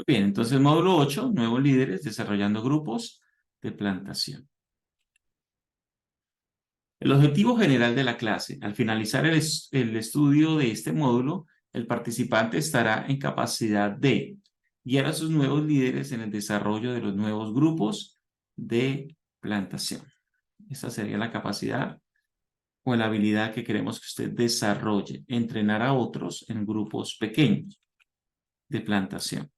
Muy bien, entonces módulo 8, nuevos líderes desarrollando grupos de plantación. El objetivo general de la clase. Al finalizar el estudio de este módulo, el participante estará en capacidad de guiar a sus nuevos líderes en el desarrollo de los nuevos grupos de plantación. Esa sería la capacidad o la habilidad que queremos que usted desarrolle, entrenar a otros en grupos pequeños de plantación.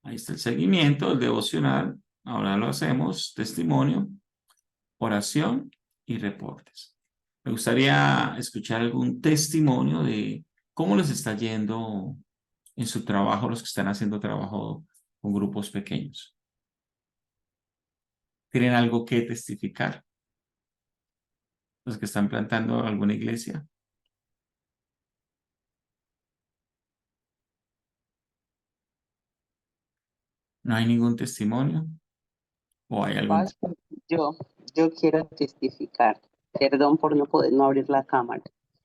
Ahí está el seguimiento, el devocional. Ahora lo hacemos, testimonio, oración y reportes. Me gustaría escuchar algún testimonio de cómo les está yendo en su trabajo, los que están haciendo trabajo con grupos pequeños. ¿Tienen algo que testificar? Los que están plantando alguna iglesia. ¿No hay ningún testimonio? ¿O hay algún? Pastor, yo, yo quiero testificar. Perdón por no poder no abrir la cámara.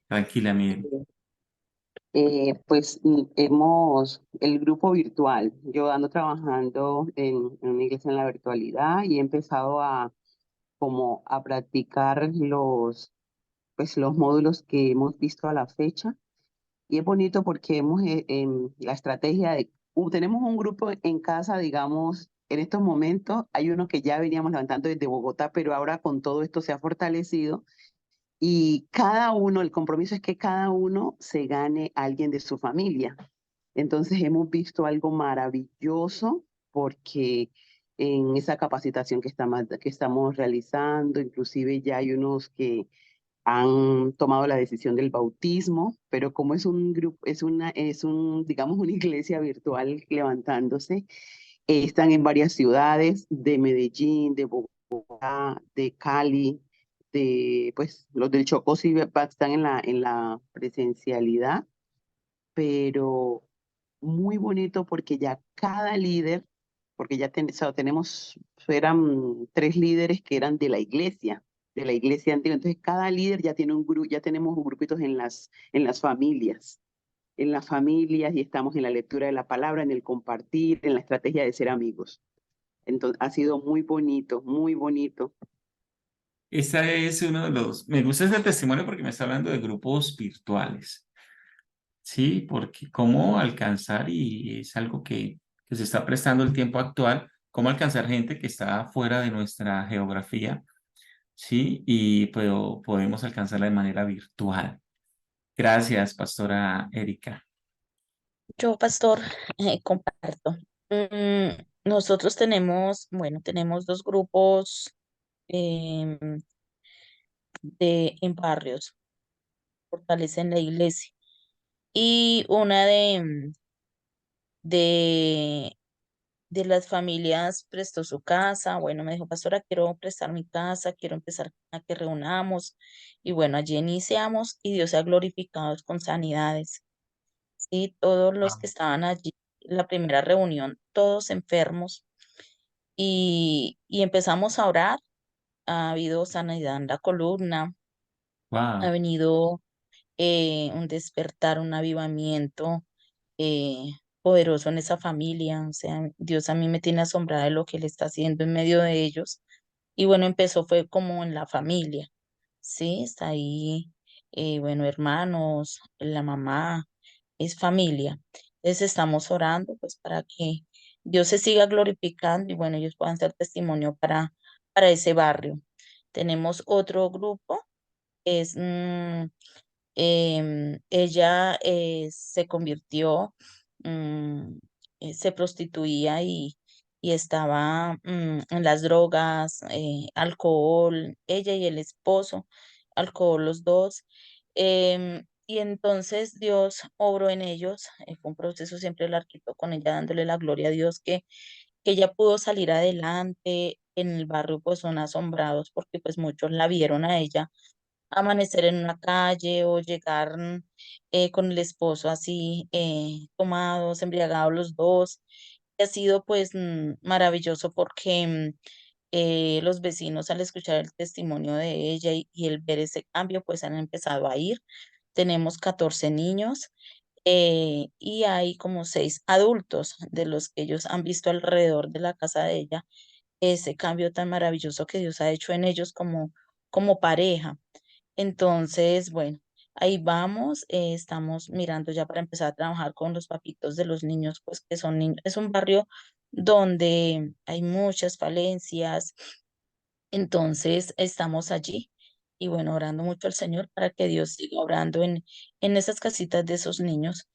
Tranquila, miren. El grupo virtual, yo ando trabajando en una iglesia en la virtualidad y he empezado a practicar los módulos que hemos visto a la fecha. Y es bonito porque en la estrategia tenemos un grupo en casa, digamos, en estos momentos hay uno que ya veníamos levantando desde Bogotá, pero ahora con todo esto se ha fortalecido y cada uno, el compromiso es que cada uno se gane a alguien de su familia. Entonces hemos visto algo maravilloso porque en esa capacitación que estamos realizando, inclusive ya hay unos que han tomado la decisión del bautismo, pero como es un grupo, digamos, una iglesia virtual levantándose, están en varias ciudades de Medellín, de Bogotá, de Cali, pues los del Chocó sí están en la presencialidad, pero muy bonito porque ya cada líder, porque o sea, eran 3 líderes que eran de la iglesia antigua, entonces cada líder ya tiene un grupo, ya tenemos grupitos en las familias y estamos en la lectura de la palabra, en el compartir, en la estrategia de ser amigos. Entonces ha sido muy bonito, muy bonito. Este es uno de los... Me gusta ese testimonio porque me está hablando de grupos virtuales. Sí, porque cómo alcanzar, y es algo que se está prestando el tiempo actual, cómo alcanzar gente que está fuera de nuestra geografía, sí, y podemos alcanzarla de manera virtual. Gracias, Pastora Erika. Yo, pastor, comparto. Nosotros tenemos, bueno, tenemos dos grupos em, en barrios, fortalecen la iglesia. Y una de, de las familias prestó su casa. Bueno, me dijo, pastora, quiero prestar mi casa, quiero empezar a que reunamos. Y bueno, allí iniciamos y Dios se ha glorificado con sanidades. Sí, todos los que estaban allí, la primera reunión, todos enfermos. Y empezamos a orar. Ha habido sanidad en la columna, ha Wow. venido un despertar, un avivamiento eh, poderoso en esa familia. O sea, Dios a mí me tiene asombrada de lo que Él está haciendo en medio de ellos. Y bueno, empezó fue como en la familia, ¿sí? Está ahí, bueno, hermanos, la mamá, es familia. Entonces estamos orando pues para que Dios se siga glorificando y bueno, ellos puedan ser testimonio para ese barrio. Tenemos otro grupo, es ella se convirtió, mm, se prostituía y estaba en las drogas, alcohol, ella y el esposo, alcohol los dos. Y entonces Dios obró en ellos, fue un proceso siempre larguito con ella dándole la gloria a Dios que ella pudo salir adelante. En el barrio pues son asombrados porque pues muchos la vieron a ella amanecer en una calle o llegar con el esposo así tomados, embriagados los dos. Y ha sido pues maravilloso porque los vecinos al escuchar el testimonio de ella y el ver ese cambio pues han empezado a ir. Tenemos 14 niños y hay como 6 adultos de los que ellos han visto alrededor de la casa de ella, ese cambio tan maravilloso que Dios ha hecho en ellos como pareja. Entonces, bueno, ahí vamos, estamos mirando ya para empezar a trabajar con los papitos de los niños, pues que son niños, es un barrio donde hay muchas falencias, entonces estamos allí y bueno, orando mucho al Señor para que Dios siga obrando en esas casitas de esos niños,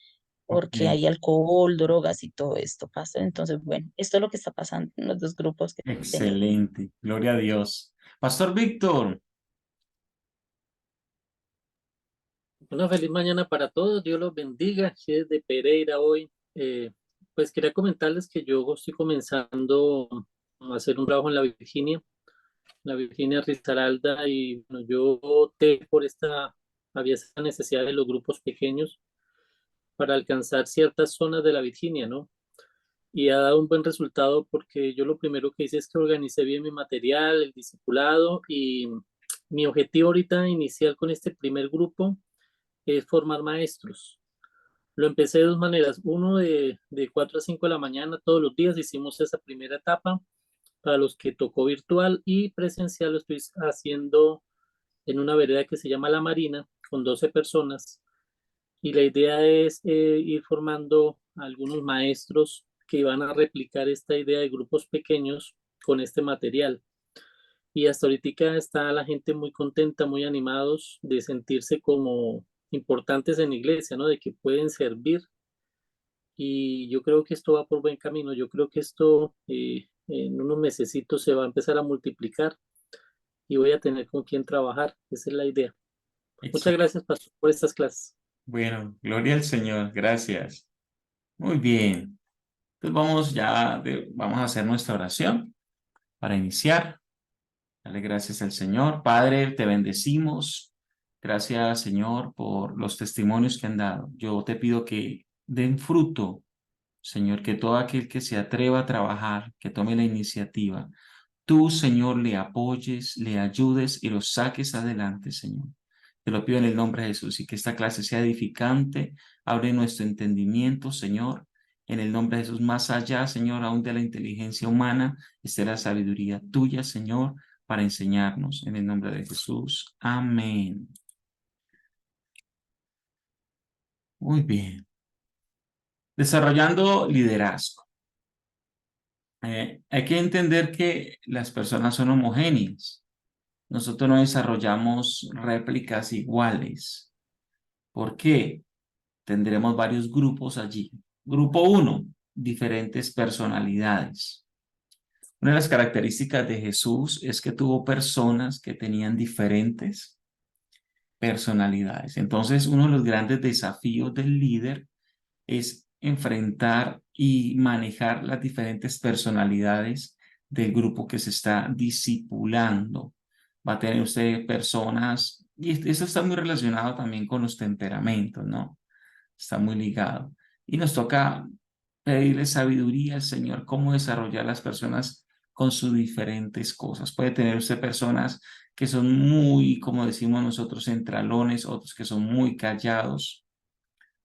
porque Ok, hay alcohol, drogas y todo esto, pastor. Entonces, bueno, esto es lo que está pasando en los 2 grupos que tenemos. excelente. Gloria a Dios. Pastor Víctor, Una feliz mañana para todos, Dios los bendiga. Aquí desde Pereira hoy. Pues quería comentarles que yo estoy comenzando a hacer un trabajo en la Virginia Risaralda, y bueno, yo opté por había esa necesidad de los grupos pequeños para alcanzar ciertas zonas de la Virginia, ¿no? Y ha dado un buen resultado porque yo lo primero que hice es que organicé bien mi material, el discipulado, y mi objetivo ahorita inicial con este primer grupo es formar maestros. Lo empecé de 2 maneras. Uno de 4 a 5 de la mañana todos los días hicimos esa primera etapa para los que tocó virtual, y presencial lo estoy haciendo en una vereda que se llama La Marina con 12 personas, y la idea es ir formando a algunos maestros que van a replicar esta idea de grupos pequeños con este material. Y hasta ahorita está la gente muy contenta, muy animados de sentirse como importantes en la iglesia, ¿no? De que pueden servir, y yo creo que esto va por buen camino. Yo creo que esto en unos mesecitos se va a empezar a multiplicar y voy a tener con quién trabajar. Esa es la idea. Muchas excelente. gracias, Pastor, por estas clases. Bueno, gloria al Señor. Gracias. Muy bien. Entonces vamos a hacer nuestra oración para iniciar. Dale gracias al Señor. Padre, te bendecimos. Gracias, Señor, por los testimonios que han dado. Yo te pido que den fruto, Señor, que todo aquel que se atreva a trabajar, que tome la iniciativa, tú, Señor, le apoyes, le ayudes y lo saques adelante, Señor. Te lo pido en el nombre de Jesús, y que esta clase sea edificante, abre nuestro entendimiento, Señor. En el nombre de Jesús, más allá, Señor, aún de la inteligencia humana, esté la sabiduría tuya, Señor, para enseñarnos. En el nombre de Jesús. Amén. Muy bien. Desarrollando liderazgo. Hay que entender que las personas son homogéneas. Nosotros no desarrollamos réplicas iguales. ¿Por qué? Tendremos varios grupos allí. Grupo 1, diferentes personalidades. Una de las características de Jesús es que tuvo personas que tenían diferentes personalidades. Entonces, uno de los grandes desafíos del líder es enfrentar y manejar las diferentes personalidades del grupo que se está discipulando. Va a tener usted personas, y eso está muy relacionado también con los temperamentos, ¿no? Está muy ligado. Y nos toca pedirle sabiduría al Señor, cómo desarrollar las personas con sus diferentes cosas. Puede tener usted personas que son muy, como decimos nosotros, centralones, otros que son muy callados,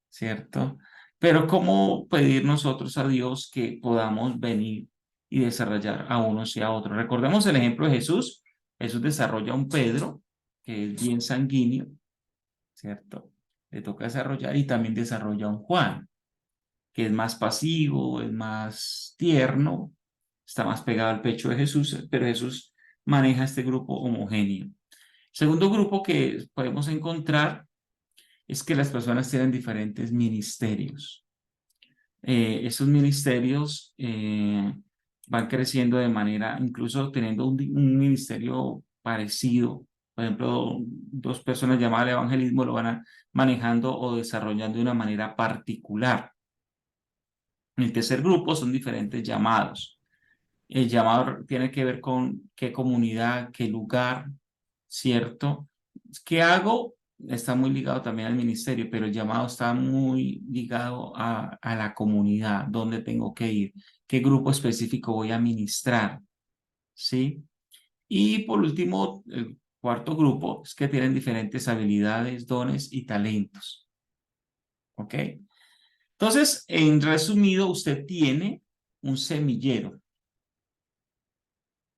¿cierto? Pero ¿cómo pedir nosotros a Dios que podamos venir y desarrollar a unos y a otros? Recordemos el ejemplo de Jesús. Jesús desarrolla a un Pedro, que es bien sanguíneo, ¿cierto? Le toca desarrollar, y también desarrolla a un Juan, que es más pasivo, es más tierno, está más pegado al pecho de Jesús, pero Jesús maneja este grupo homogéneo. Segundo grupo que podemos encontrar es que las personas tienen diferentes ministerios. Esos ministerios van creciendo de manera, incluso teniendo un ministerio parecido. Por ejemplo, 2 personas llamadas al evangelismo lo van manejando o desarrollando de una manera particular. El tercer grupo son diferentes llamados. El llamado tiene que ver con qué comunidad, qué lugar, ¿cierto? ¿Qué hago? Está muy ligado también al ministerio, pero el llamado está muy ligado a la comunidad, dónde tengo que ir, qué grupo específico voy a ministrar, ¿sí? Y por último, el cuarto grupo es que tienen diferentes habilidades, dones y talentos, ¿ok? Entonces, en resumido, usted tiene un semillero.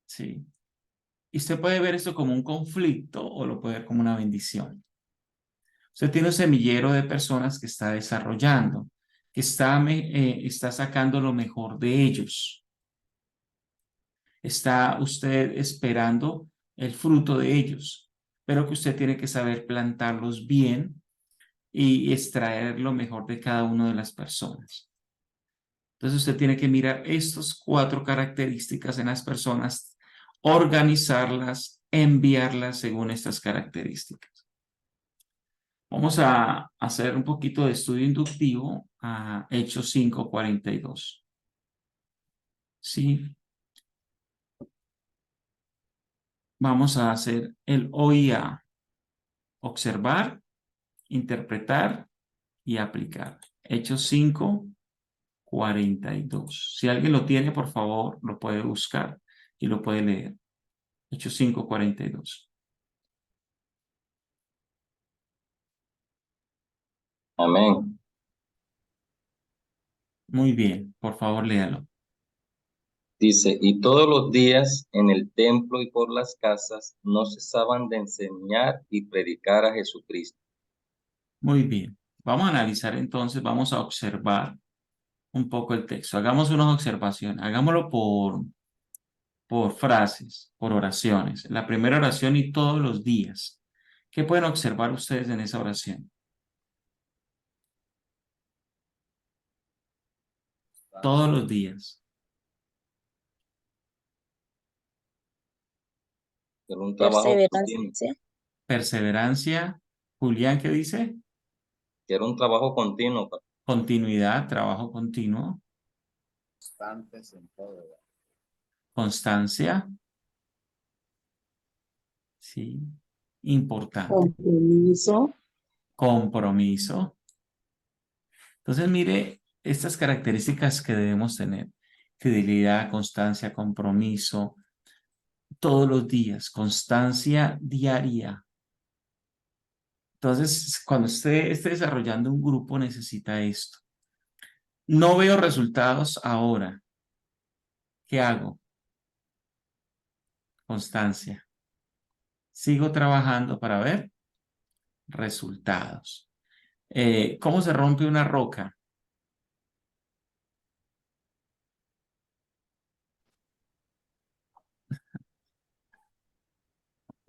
¿Sí? Y usted puede ver esto como un conflicto o lo puede ver como una bendición. Usted tiene un semillero de personas que está desarrollando, que está sacando lo mejor de ellos. Está usted esperando el fruto de ellos, pero que usted tiene que saber plantarlos bien y extraer lo mejor de cada una de las personas. Entonces usted tiene que mirar estas 4 características en las personas, organizarlas, enviarlas según estas características. Vamos a hacer un poquito de estudio inductivo a Hechos 5:42. Sí. Vamos a hacer el OIA. Observar, interpretar y aplicar. Hechos 5:42. Si alguien lo tiene, por favor, lo puede buscar y lo puede leer. Hechos 5:42. Amén. Muy bien, por favor, léalo. Dice, y todos los días en el templo y por las casas no cesaban de enseñar y predicar a Jesucristo. Muy bien. Vamos a analizar entonces, vamos a observar un poco el texto. Hagamos unas observaciones. Hagámoslo por frases, por oraciones. La primera oración y todos los días. ¿Qué pueden observar ustedes en esa oración? Todos los días. Era un trabajo continuo. Perseverancia. Perseverancia. Julián, ¿qué dice? Que era un trabajo continuo. Continuidad, trabajo continuo. Constantes en todo. Constancia. Sí. Importante. Compromiso. Compromiso. Entonces, mire estas características que debemos tener. Fidelidad, constancia, compromiso. Todos los días. Constancia diaria. Entonces, cuando usted esté desarrollando un grupo, necesita esto. No veo resultados ahora. ¿Qué hago? Constancia. Sigo trabajando para ver resultados. ¿Cómo se rompe una roca?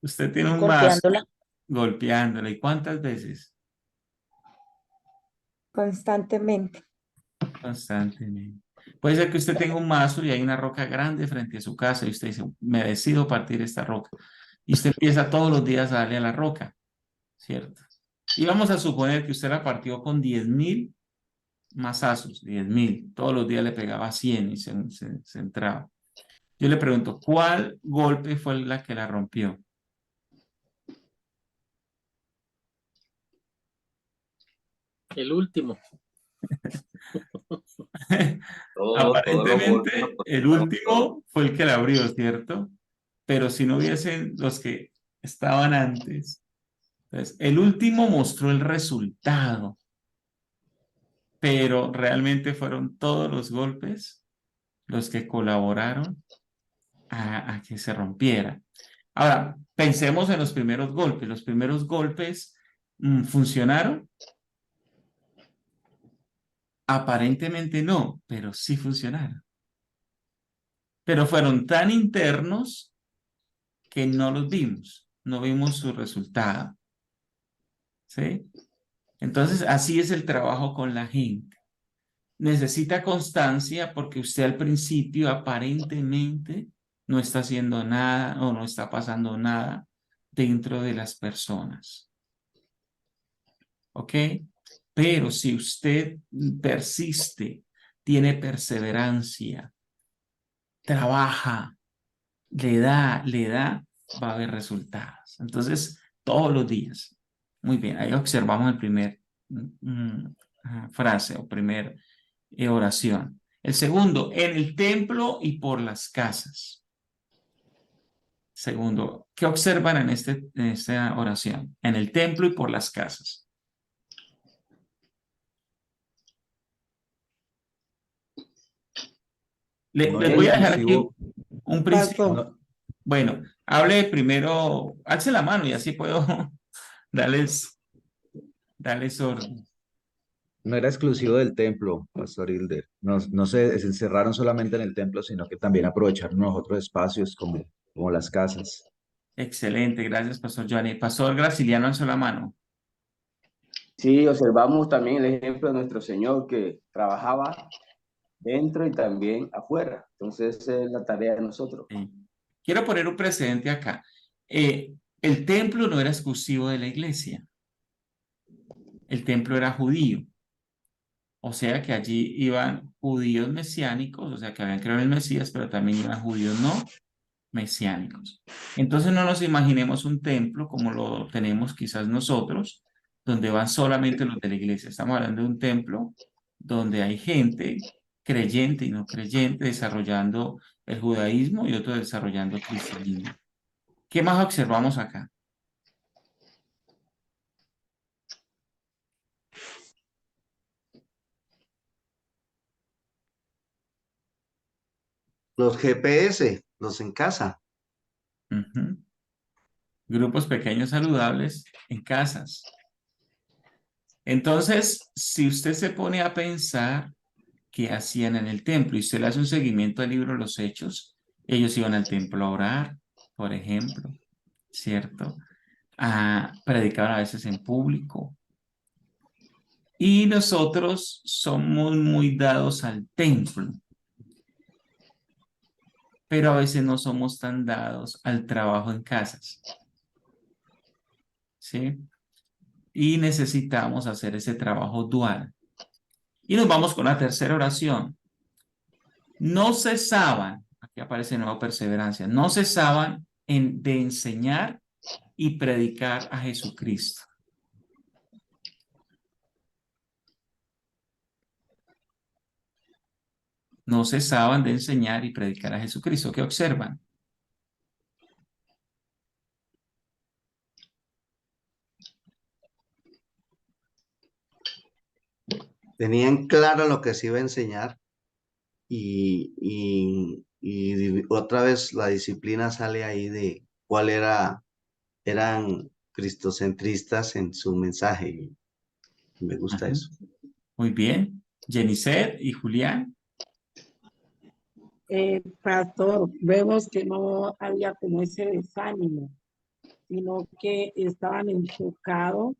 Usted tiene un mazo Golpeándola. golpeándola. ¿Y cuántas veces? Constantemente. Constantemente. Puede ser que usted tenga un mazo y hay una roca grande frente a su casa y usted dice, me decido partir esta roca. Y usted empieza todos los días a darle a la roca, ¿cierto? Y vamos a suponer que usted la partió con 10.000 mazazos, 10.000. Todos los días le pegaba 100 y se entraba. Yo le pregunto, ¿cuál golpe fue la que la rompió? El último. Todos los golpes. Aparentemente, el último fue el que la abrió, ¿cierto? Pero si no hubiesen los que estaban antes, entonces, el último mostró el resultado, pero realmente fueron todos los golpes los que colaboraron a que se rompiera. Ahora, pensemos en los primeros golpes. Los primeros golpes ¿funcionaron? Aparentemente no, pero sí funcionaron. Pero fueron tan internos que no los vimos, no vimos su resultado. ¿Sí? Entonces, así es el trabajo con la gente. Necesita constancia porque usted al principio aparentemente no está haciendo nada o no está pasando nada dentro de las personas. ¿Ok? Pero si usted persiste, tiene perseverancia, trabaja, le da, va a haber resultados. Entonces, todos los días. Muy bien, ahí observamos el primer frase o primer oración. El segundo, en el templo y por las casas. Segundo, ¿qué observan en esta oración? En el templo y por las casas. No Les era voy a dejar aquí exclusivo. un principio. No, Bueno, hable primero, alce la mano y así puedo darles orden. no era exclusivo del templo, Pastor Hilder. No, no se encerraron solamente en el templo, sino que también aprovecharon los otros espacios como las casas. Excelente, gracias, Pastor Giovanni. Pastor Graciliano, alzó la mano. Sí, observamos también el ejemplo de nuestro Señor que trabajaba dentro y también afuera. Entonces, esa es la tarea de nosotros. Sí. Quiero poner un precedente acá. El templo no era exclusivo de la iglesia. El templo era judío. O sea que allí iban judíos mesiánicos, o sea que habían creado en el Mesías, pero también iban judíos no mesiánicos. Entonces no nos imaginemos un templo como lo tenemos quizás nosotros, donde van solamente los de la iglesia. Estamos hablando de un templo donde hay gente creyente y no creyente desarrollando el judaísmo y otro desarrollando el cristianismo. ¿Qué más observamos acá? Los GPS, los en casa. Ujú. Grupos pequeños saludables en casas. Entonces, si usted se pone a pensar qué hacían en el templo y usted le hace un seguimiento al libro de los Hechos, ellos iban al templo a orar, por ejemplo, ¿cierto? Predicaban a veces en público. Y nosotros somos muy dados al templo, pero a veces no somos tan dados al trabajo en casas, ¿sí? Y necesitamos hacer ese trabajo dual. Y nos vamos con la tercera oración. No cesaban, aquí aparece de nuevo perseverancia, no cesaban de enseñar y predicar a Jesucristo. No cesaban de enseñar y predicar a Jesucristo. ¿Qué observan? Tenían claro lo que se iba a enseñar y otra vez la disciplina sale ahí de eran cristocentristas en su mensaje. Y me gusta Ajá. eso. Muy bien. Jenicet y Julián. Pastor, vemos que no había como ese desánimo, sino que estaban enfocados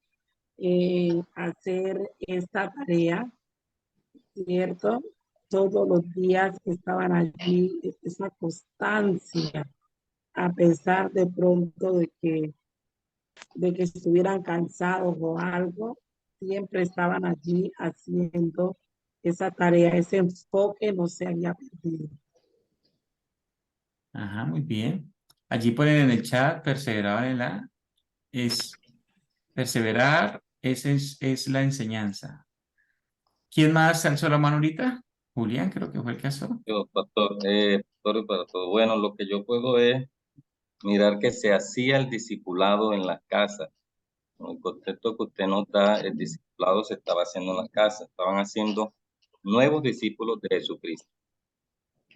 en hacer esta tarea, ¿cierto? Todos los días estaban allí, esa constancia, a pesar de pronto de que estuvieran cansados o algo, siempre estaban allí haciendo esa tarea, ese enfoque no se había perdido. Ajá, muy bien. Allí ponen en el chat, perseveraban en perseverar, esa es la enseñanza. ¿Quién más alzó la mano ahorita? Julián, creo que fue el caso. Yo, pastor, pastor y para todo. Bueno, lo que yo puedo es mirar que se hacía el discipulado en las casas. En el contexto que usted nota, el discipulado se estaba haciendo en las casas. Estaban haciendo nuevos discípulos de Jesucristo.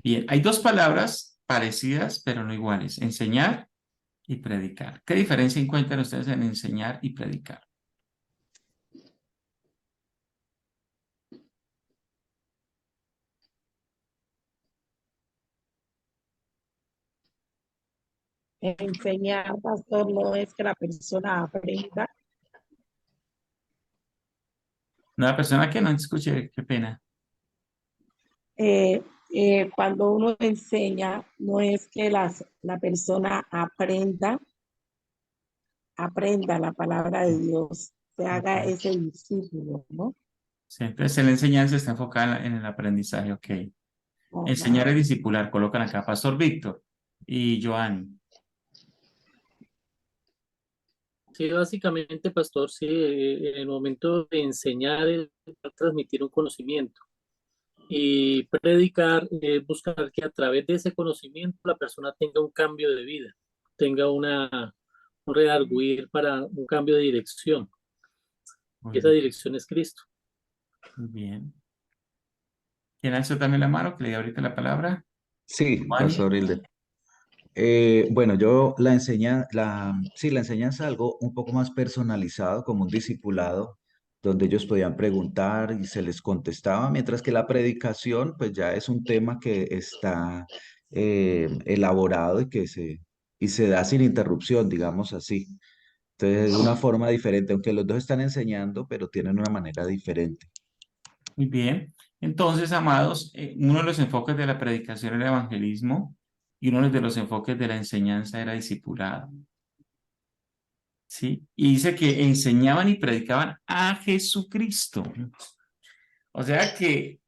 Bien, hay dos palabras parecidas, pero no iguales. Enseñar y predicar. ¿Qué diferencia encuentran ustedes en enseñar y predicar? Enseñar, pastor, no es que la persona aprenda. Una persona que no escuche, qué pena. Cuando uno enseña, no es que la persona aprenda la palabra de Dios, se haga ese discípulo, ¿no? Siempre la enseñanza está enfocada en el aprendizaje, ok. Enseñar y discipular, colocan acá Pastor Víctor y Joan. Sí, básicamente, pastor, sí, en el momento de enseñar es transmitir un conocimiento y predicar es buscar que a través de ese conocimiento la persona tenga un cambio de vida, tenga un redarguir para un cambio de dirección. Muy Y esa bien. dirección es Cristo. Muy bien. ¿Quién alzó también la mano que le di ahorita la palabra? Sí, Giovanni. Pastor Hilde. Bueno, yo sí, la enseñanza algo un poco más personalizado, como un discipulado, donde ellos podían preguntar y se les contestaba, mientras que la predicación, pues ya es un tema que está elaborado y se da sin interrupción, digamos así. Entonces, de una forma diferente, aunque los dos están enseñando, pero tienen una manera diferente. Muy bien. Entonces, amados, uno de los enfoques de la predicación era el evangelismo y uno de los enfoques de la enseñanza era discipulado. ¿Sí? Y dice que enseñaban y predicaban a Jesucristo. O sea que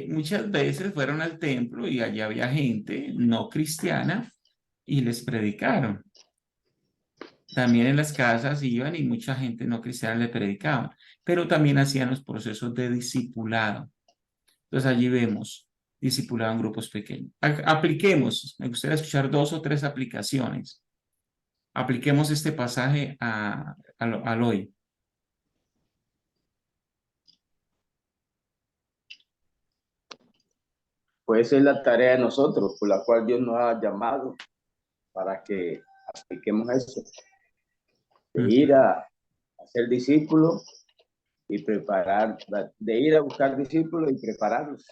muchas veces fueron al templo y allá había gente no cristiana y les predicaron. También en las casas iban y mucha gente no cristiana le predicaban, pero también hacían los procesos de discipulado. Entonces allí vemos discipulado en grupos pequeños. Apliquemos, me gustaría escuchar 2 o 3 aplicaciones. Apliquemos este pasaje al hoy. Pues esa es la tarea de nosotros, por la cual Dios nos ha llamado para que apliquemos eso, de ir a ser discípulos y preparar, de ir a buscar discípulos y prepararlos.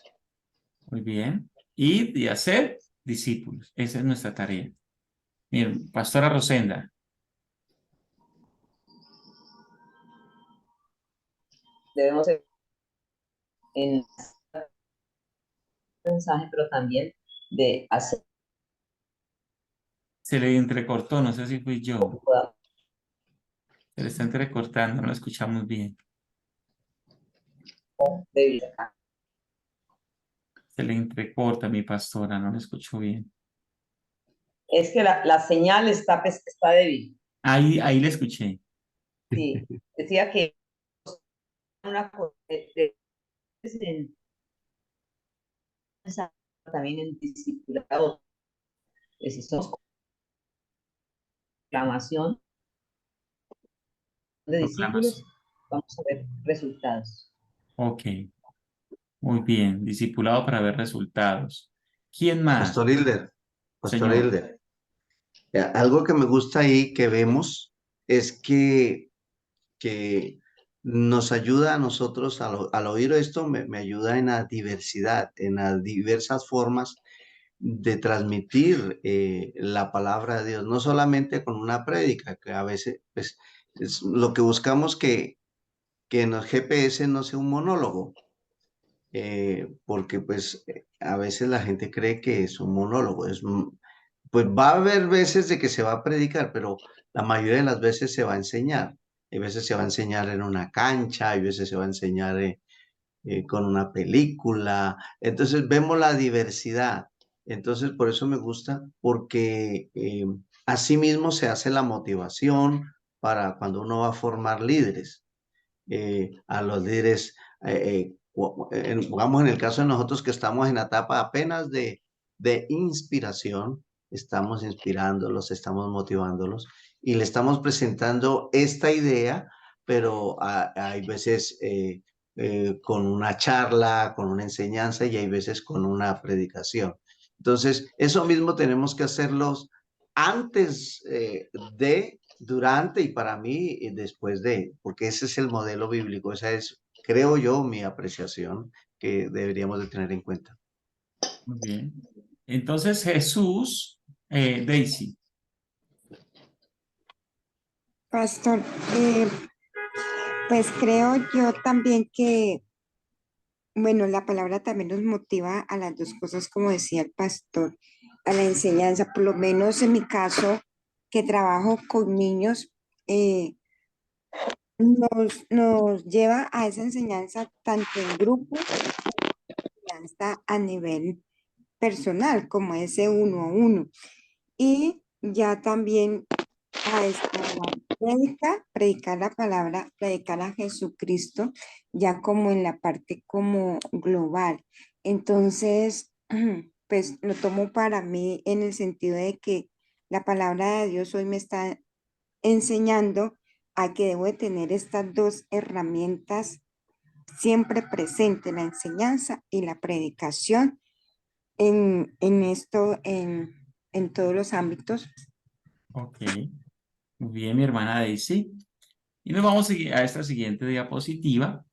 Muy bien. Y de hacer discípulos. Esa es nuestra tarea. Miren, Pastora Rosenda. Debemos en mensaje, pero también de hacer Se le entrecortó, no sé si fui yo. Se le está entrecortando, no lo escuchamos bien. de Se le entrecorta, mi pastora, no lo escucho bien. Es que la señal está débil. Ahí le escuché. Sí, decía que una también en discipulado, si somos proclamación de discípulos, vamos a ver resultados. Ok, muy bien. Discipulado para ver resultados. ¿Quién más? Pastor Hilder, Pastor Señor. Hilder. Algo que me gusta ahí que vemos es que nos ayuda a nosotros, al oír esto, me ayuda en la diversidad, en las diversas formas de transmitir la palabra de Dios, no solamente con una prédica, que a veces pues, es lo que buscamos que en los GPS no sea un monólogo, porque pues a veces la gente cree que es un monólogo, pues va a haber veces de que se va a predicar, pero la mayoría de las veces se va a enseñar. Hay veces se va a enseñar en una cancha, hay veces se va a enseñar con una película. Entonces vemos la diversidad. Entonces por eso me gusta, porque así mismo se hace la motivación para cuando uno va a formar líderes. A los líderes, vamos en el caso de nosotros que estamos en la etapa apenas de inspiración, estamos inspirándolos, estamos motivándolos y le estamos presentando esta idea, pero hay veces con una charla, con una enseñanza y hay veces con una predicación. Entonces, eso mismo tenemos que hacerlos antes durante y para mí después de, porque ese es el modelo bíblico, esa es, creo yo, mi apreciación que deberíamos de tener en cuenta. Muy bien. Entonces Jesús, Daisy. Pastor, pues creo yo también que, bueno, la palabra también nos motiva a las dos cosas, como decía el pastor, a la enseñanza, por lo menos en mi caso, que trabajo con niños, nos lleva a esa enseñanza tanto en grupo, hasta a nivel personal, como ese 1 a 1. Y ya también a esta predicar la palabra, predicar a Jesucristo, ya como en la parte como global. Entonces, pues lo tomo para mí en el sentido de que la palabra de Dios hoy me está enseñando a que debo de tener estas dos herramientas siempre presentes, la enseñanza y la predicación, en esto, en todos los ámbitos. Ok. Muy bien, mi hermana Daisy. Y nos vamos a esta siguiente diapositiva.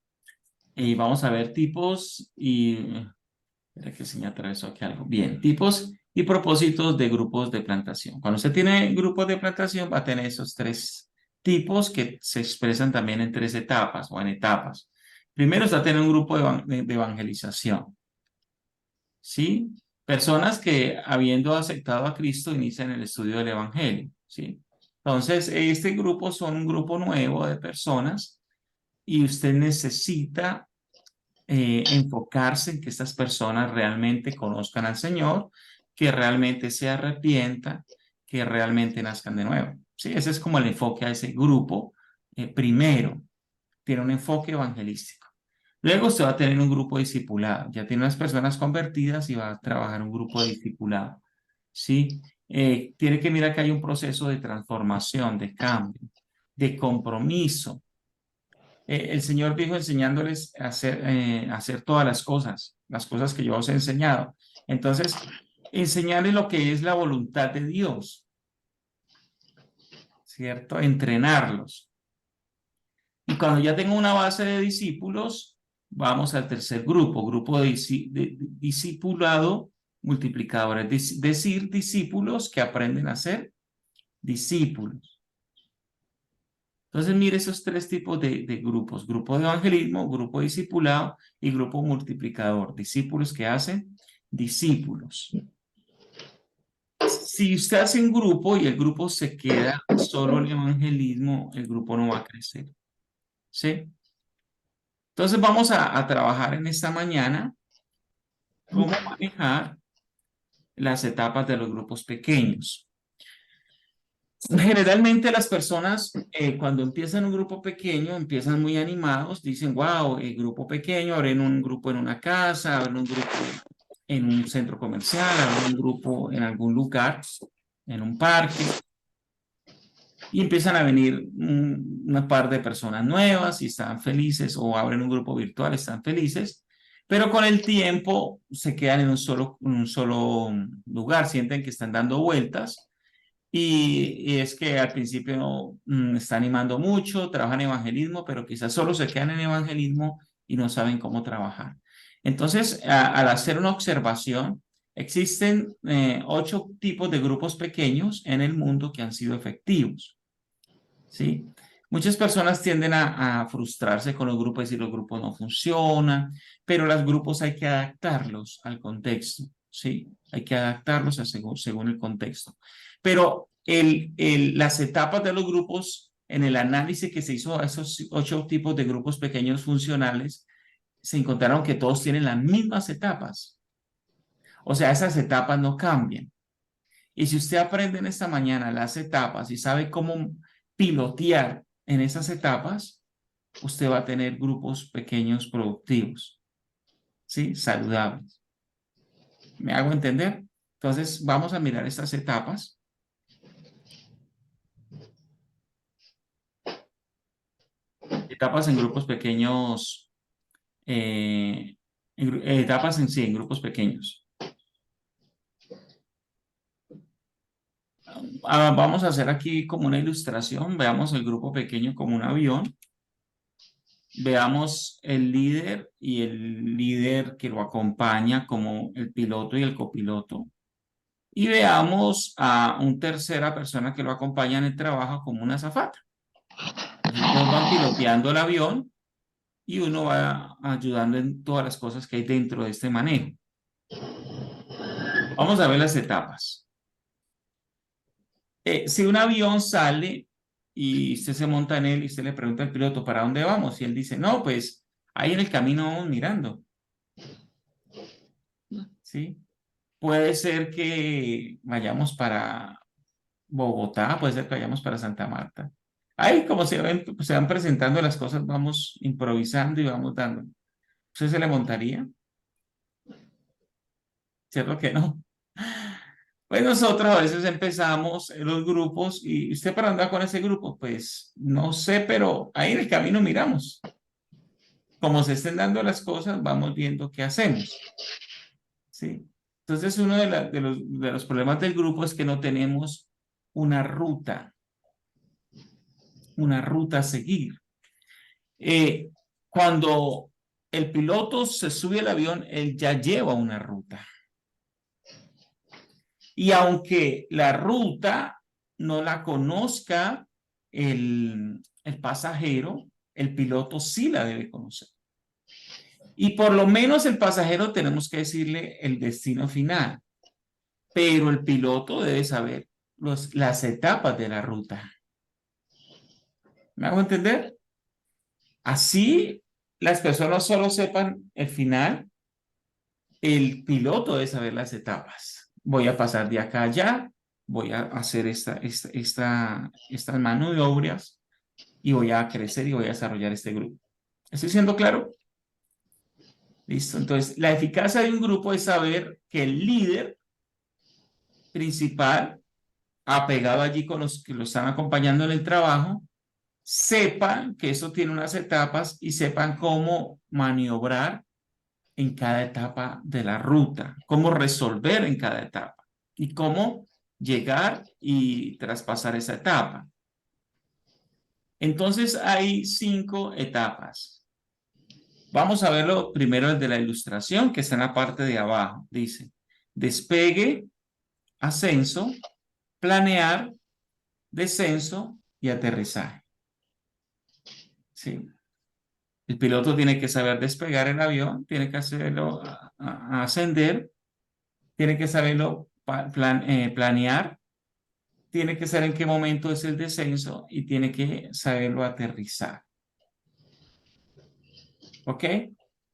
Y vamos a ver tipos y... Espera que se me atravesó aquí algo. Bien, tipos y propósitos de grupos de plantación. Cuando usted tiene grupos de plantación, va a tener esos tres tipos que se expresan también en tres etapas o en etapas. Primero está tener un grupo de evangelización. ¿Sí? Personas que, habiendo aceptado a Cristo, inician el estudio del Evangelio. ¿Sí? Entonces, este grupo son un grupo nuevo de personas y usted necesita enfocarse en que estas personas realmente conozcan al Señor, que realmente se arrepientan, que realmente nazcan de nuevo. ¿Sí? Ese es como el enfoque a ese grupo. Primero, tiene un enfoque evangelístico. Luego usted va a tener un grupo discipulado. Ya tiene unas personas convertidas y va a trabajar un grupo de discipulado. ¿Sí? Tiene que mirar que hay un proceso de transformación, de cambio, de compromiso. El Señor dijo enseñándoles a hacer todas las cosas que yo os he enseñado. Entonces, enseñarles lo que es la voluntad de Dios, ¿cierto? Entrenarlos. Y cuando ya tengo una base de discípulos, vamos al tercer grupo de discipulado multiplicador, es decir, discípulos que aprenden a ser discípulos. Entonces, mire esos tres tipos de grupos: grupo de evangelismo, grupo discipulado y grupo multiplicador. Discípulos que hacen discípulos. Si usted hace un grupo y el grupo se queda solo en evangelismo, el grupo no va a crecer. ¿Sí? Entonces, vamos a trabajar en esta mañana cómo manejar las etapas de los grupos pequeños. Generalmente las personas cuando empiezan un grupo pequeño empiezan muy animados, dicen, wow, el grupo pequeño, abren un grupo en una casa, abren un grupo en un centro comercial, abren un grupo en algún lugar, en un parque, y empiezan a venir una par de personas nuevas y están felices, o abren un grupo virtual, están felices, pero con el tiempo se quedan en un solo lugar, sienten que están dando vueltas. Y es que al principio está animando mucho, trabajan en evangelismo, pero quizás solo se quedan en evangelismo y no saben cómo trabajar. Entonces, al hacer una observación, existen 8 tipos de grupos pequeños en el mundo que han sido efectivos. ¿Sí? Muchas personas tienden a frustrarse con los grupos, decir los grupos no funcionan, pero los grupos hay que adaptarlos al contexto. ¿Sí? Hay que adaptarlos según el contexto. Pero las etapas de los grupos, en el análisis que se hizo a esos 8 tipos de grupos pequeños funcionales, se encontraron que todos tienen las mismas etapas. O sea, esas etapas no cambian. Y si usted aprende en esta mañana las etapas y sabe cómo pilotear en esas etapas, usted va a tener grupos pequeños productivos, ¿sí? Saludables. ¿Me hago entender? Entonces, vamos a mirar estas etapas. Etapas en grupos pequeños, etapas en grupos pequeños. Vamos a hacer aquí como una ilustración. Veamos el grupo pequeño como un avión. Veamos el líder y el líder que lo acompaña como el piloto y el copiloto. Y veamos a una tercera persona que lo acompaña en el trabajo como una azafata. Entonces, todos van piloteando el avión y uno va ayudando en todas las cosas que hay dentro de este manejo. Vamos a ver las etapas. Si un avión sale y usted se monta en él y usted le pregunta al piloto, ¿para dónde vamos? Y él dice, no, pues ahí en el camino vamos mirando. ¿Sí? Puede ser que vayamos para Bogotá, puede ser que vayamos para Santa Marta. Ahí como se van presentando las cosas, vamos improvisando y vamos dando. ¿Usted se le montaría? ¿Cierto que no? Pues nosotros a veces empezamos en los grupos y ¿usted para dónde va con ese grupo? Pues no sé, pero ahí en el camino miramos. Como se estén dando las cosas, vamos viendo qué hacemos. ¿Sí? Entonces, uno de los problemas del grupo es que no tenemos una ruta a seguir. Cuando el piloto se sube al avión, él ya lleva una ruta. Y aunque la ruta no la conozca el pasajero, el piloto sí la debe conocer. Y por lo menos el pasajero tenemos que decirle el destino final, pero el piloto debe saber las etapas de la ruta. ¿Me hago entender? Así las personas solo sepan el final, el piloto debe saber las etapas. Voy a pasar de acá a allá, voy a hacer estas maniobras y voy a crecer y voy a desarrollar este grupo. ¿Estoy siendo claro? Listo. Entonces, la eficacia de un grupo es saber que el líder principal, apegado allí con los que lo están acompañando en el trabajo, sepan que eso tiene unas etapas y sepan cómo maniobrar en cada etapa de la ruta, cómo resolver en cada etapa y cómo llegar y traspasar esa etapa. Entonces hay 5 etapas. Vamos a verlo primero el de la ilustración, que está en la parte de abajo. Dice, despegue, ascenso, planear, descenso y aterrizaje. ¿Sí? El piloto tiene que saber despegar el avión, tiene que hacerlo ascender, tiene que saberlo planear, tiene que saber en qué momento es el descenso y tiene que saberlo aterrizar. ¿Ok?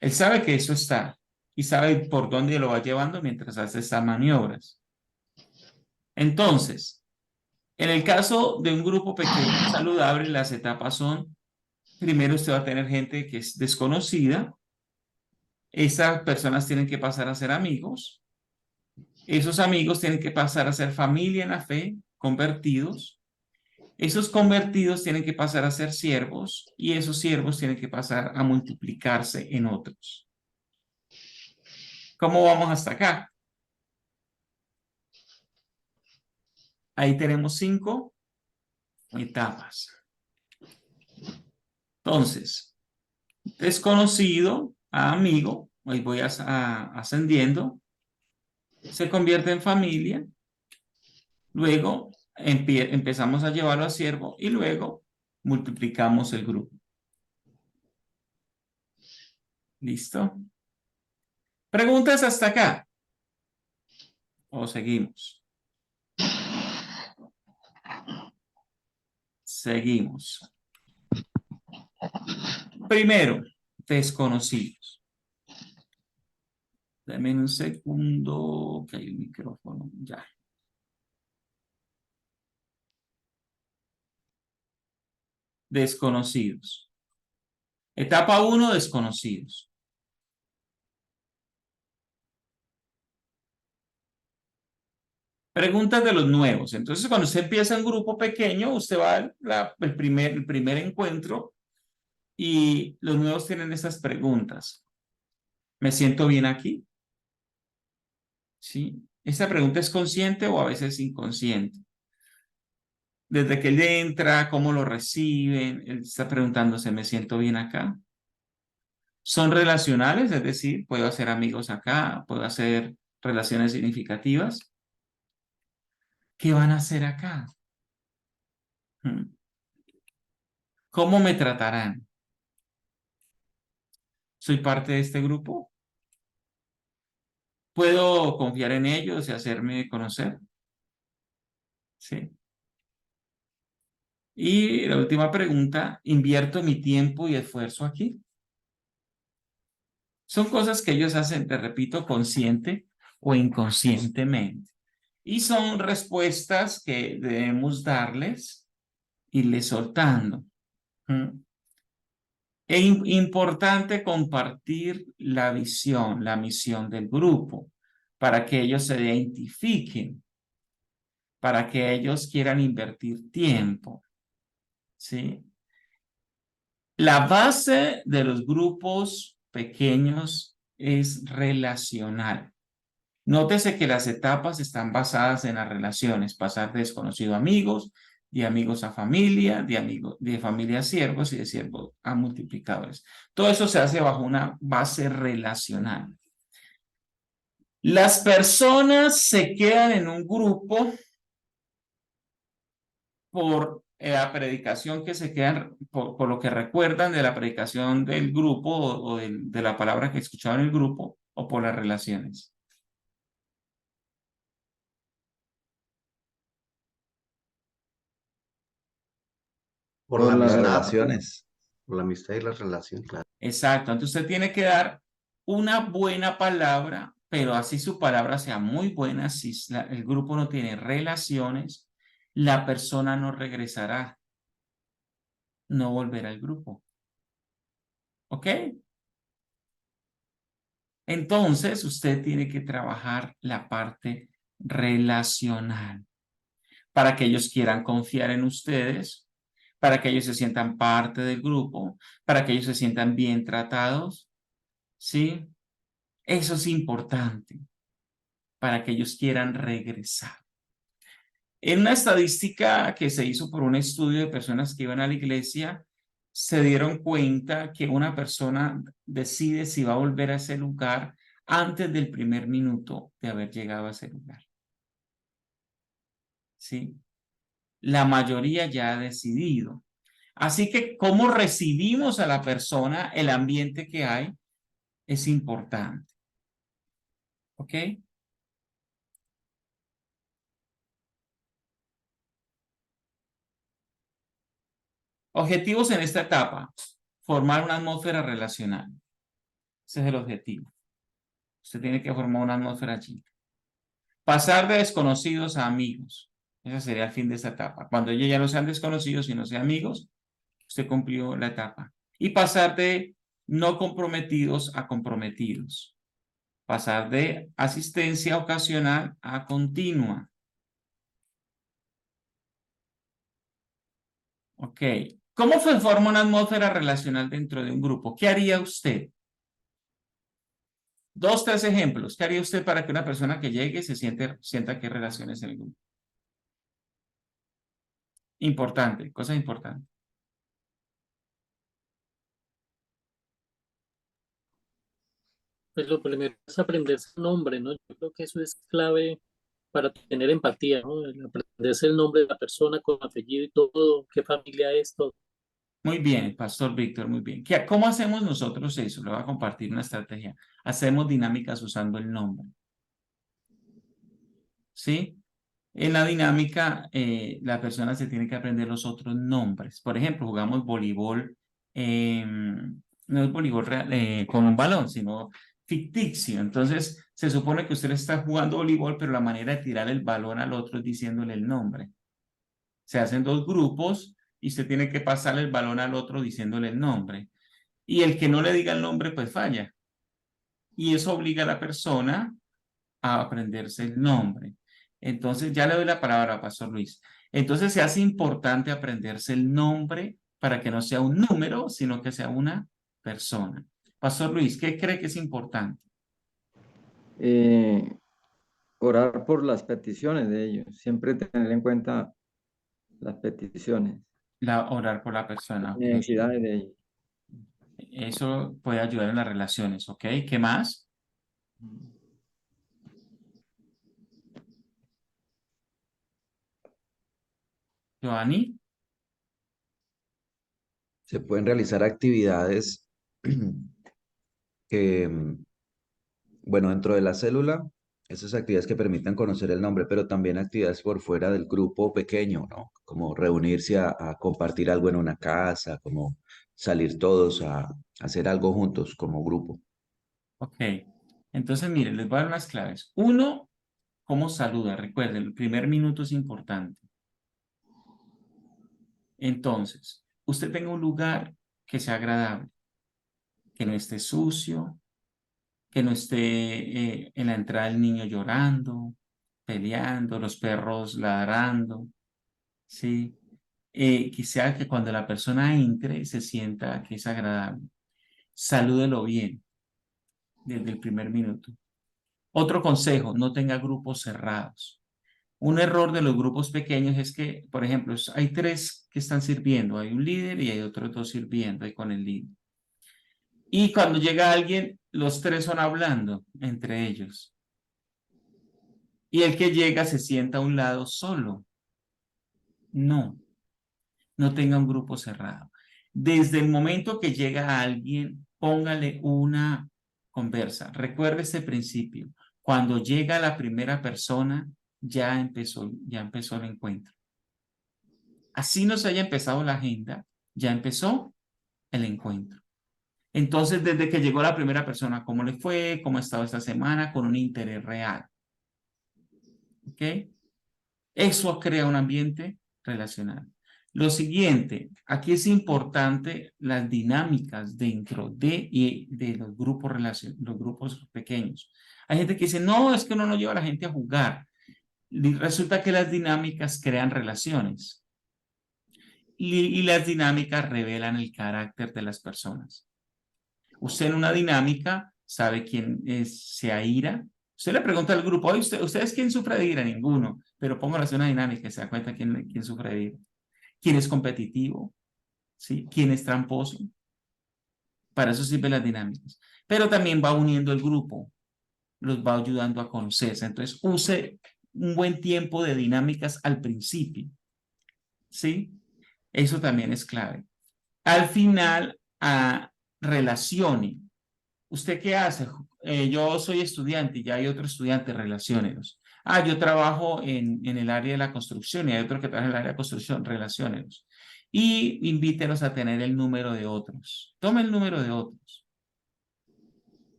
Él sabe que eso está y sabe por dónde lo va llevando mientras hace estas maniobras. Entonces, en el caso de un grupo pequeño saludable, las etapas son, primero usted va a tener gente que es desconocida. Esas personas tienen que pasar a ser amigos. Esos amigos tienen que pasar a ser familia en la fe, convertidos. Esos convertidos tienen que pasar a ser siervos y esos siervos tienen que pasar a multiplicarse en otros. ¿Cómo vamos hasta acá? Ahí tenemos 5 etapas. Entonces, desconocido a amigo, ahí voy ascendiendo, se convierte en familia, luego empezamos a llevarlo a siervo y luego multiplicamos el grupo. ¿Listo? ¿Preguntas hasta acá? ¿O seguimos? Seguimos. Primero, desconocidos. Dame un segundo, que hay un micrófono, ya. Desconocidos. Etapa 1, desconocidos. Preguntas de los nuevos. Entonces, cuando usted empieza un grupo pequeño, usted va al primer encuentro y los nuevos tienen estas preguntas. ¿Me siento bien aquí? ¿Sí? Esta pregunta es consciente o a veces inconsciente. Desde que él entra, cómo lo reciben, él está preguntándose, ¿me siento bien acá? Son relacionales, es decir, puedo hacer amigos acá, puedo hacer relaciones significativas. ¿Qué van a hacer acá? ¿Cómo me tratarán? ¿Soy parte de este grupo? ¿Puedo confiar en ellos y hacerme conocer? Sí. Y la última pregunta, ¿invierto mi tiempo y esfuerzo aquí? Son cosas que ellos hacen, te repito, consciente o inconscientemente. Y son respuestas que debemos darles, irles soltando. Es importante compartir la visión, la misión del grupo, para que ellos se identifiquen, para que ellos quieran invertir tiempo. ¿Sí? La base de los grupos pequeños es relacional. Nótese que las etapas están basadas en las relaciones, pasar de desconocido a amigos, de amigos a familia, de familia a siervos y de siervos a multiplicadores. Todo eso se hace bajo una base relacional. Las personas se quedan en un grupo por la predicación que se quedan, por lo que recuerdan de la predicación del grupo o de la palabra que escuchaban en el grupo, o por las relaciones. Por la Por las amistad, relaciones. por la amistad y la relación, claro. Exacto, entonces usted tiene que dar una buena palabra, pero así su palabra sea muy buena. Si el grupo no tiene relaciones, la persona no regresará, no volverá al grupo. ¿Ok? Entonces usted tiene que trabajar la parte relacional para que ellos quieran confiar en ustedes, para que ellos se sientan parte del grupo, para que ellos se sientan bien tratados. ¿Sí? Eso es importante para que ellos quieran regresar. En una estadística que se hizo por un estudio de personas que iban a la iglesia, se dieron cuenta que una persona decide si va a volver a ese lugar antes del primer minuto de haber llegado a ese lugar. ¿Sí? La mayoría ya ha decidido. Así que cómo recibimos a la persona, el ambiente que hay, es importante. ¿Ok? Objetivos en esta etapa. Formar una atmósfera relacional. Ese es el objetivo. Usted tiene que formar una atmósfera allí. Pasar de desconocidos a amigos. Ese sería el fin de esta etapa. Cuando ellos ya no sean desconocidos, sino sean amigos, usted cumplió la etapa. Y pasar de no comprometidos a comprometidos. Pasar de asistencia ocasional a continua. Ok. ¿Cómo se forma una atmósfera relacional dentro de un grupo? ¿Qué haría usted? 2, 3 ejemplos. ¿Qué haría usted para que una persona que llegue se sienta que hay relaciones en el grupo? Importante, cosa importante. Pues lo primero es aprenderse el nombre, ¿no? Yo creo que eso es clave para tener empatía, ¿no? El aprenderse el nombre de la persona con apellido y todo, qué familia es, todo. Muy bien, Pastor Víctor, muy bien. ¿Cómo hacemos nosotros eso? Le voy a compartir una estrategia. Hacemos dinámicas usando el nombre. ¿Sí? En la dinámica, la persona se tiene que aprender los otros nombres. Por ejemplo, jugamos voleibol, no es voleibol real, con un balón, sino ficticio. Entonces, se supone que usted está jugando voleibol, pero la manera de tirar el balón al otro es diciéndole el nombre. Se hacen 2 grupos y usted tiene que pasarle el balón al otro diciéndole el nombre. Y el que no le diga el nombre, pues falla. Y eso obliga a la persona a aprenderse el nombre. Entonces, ya le doy la palabra a Pastor Luis. Entonces, se hace importante aprenderse el nombre para que no sea un número, sino que sea una persona. Pastor Luis, ¿qué cree que es importante? Orar por las peticiones de ellos, siempre tener en cuenta las peticiones, Orar por la persona. las Ok. necesidades de ellos. Eso puede ayudar en las relaciones, ¿ok? ¿Qué más? Joanny. Se pueden realizar actividades que, bueno, dentro de la célula, esas actividades que permitan conocer el nombre, pero también actividades por fuera del grupo pequeño, ¿no? Como reunirse a compartir algo en una casa, como salir todos a hacer algo juntos como grupo. Ok. Entonces, miren, les voy a dar unas claves. 1, ¿cómo saluda? Recuerden, el primer minuto es importante. Entonces, usted tenga un lugar que sea agradable, que no esté sucio, que no esté en la entrada el niño llorando, peleando, los perros ladrando, ¿sí? Que sea que cuando la persona entre se sienta que es agradable. Salúdelo bien desde el primer minuto. Otro consejo, no tenga grupos cerrados. Un error de los grupos pequeños es que, por ejemplo, hay 3 que están sirviendo, hay un líder y hay otros 2 sirviendo ahí con el líder. Y cuando llega alguien, los 3 son hablando entre ellos. Y el que llega se sienta a un lado solo. No tenga un grupo cerrado. Desde el momento que llega alguien, póngale una conversa. Recuerde este principio. Cuando llega la primera persona, ya empezó el encuentro. Así no se haya empezado la agenda, ya empezó el encuentro. Entonces, desde que llegó la primera persona, ¿cómo le fue? ¿Cómo ha estado esta semana? Con un interés real. ¿Ok? Eso crea un ambiente relacional. Lo siguiente, aquí es importante las dinámicas dentro de los grupos pequeños. Hay gente que dice, no, es que uno no lleva a la gente a jugar. Y resulta que las dinámicas crean relaciones. Y las dinámicas revelan el carácter de las personas. Usted en una dinámica sabe quién se aira. Usted le pregunta al grupo, oye, ¿ustedes quién sufre de ira? Ninguno. Pero póngalo en una dinámica y se da cuenta quién sufre de ira. ¿Quién es competitivo? ¿Sí? ¿Quién es tramposo? Para eso sirven las dinámicas. Pero también va uniendo el grupo. Los va ayudando a conocerse. Entonces, use un buen tiempo de dinámicas al principio. ¿Sí? Eso también es clave. Al final, relacione. ¿Usted qué hace? Yo soy estudiante y ya hay otro estudiante, relaciónelos. Yo trabajo en el área de la construcción y hay otro que trabaja en el área de construcción, relaciónelos. Y invítelos a tener el número de otros. Tome el número de otros.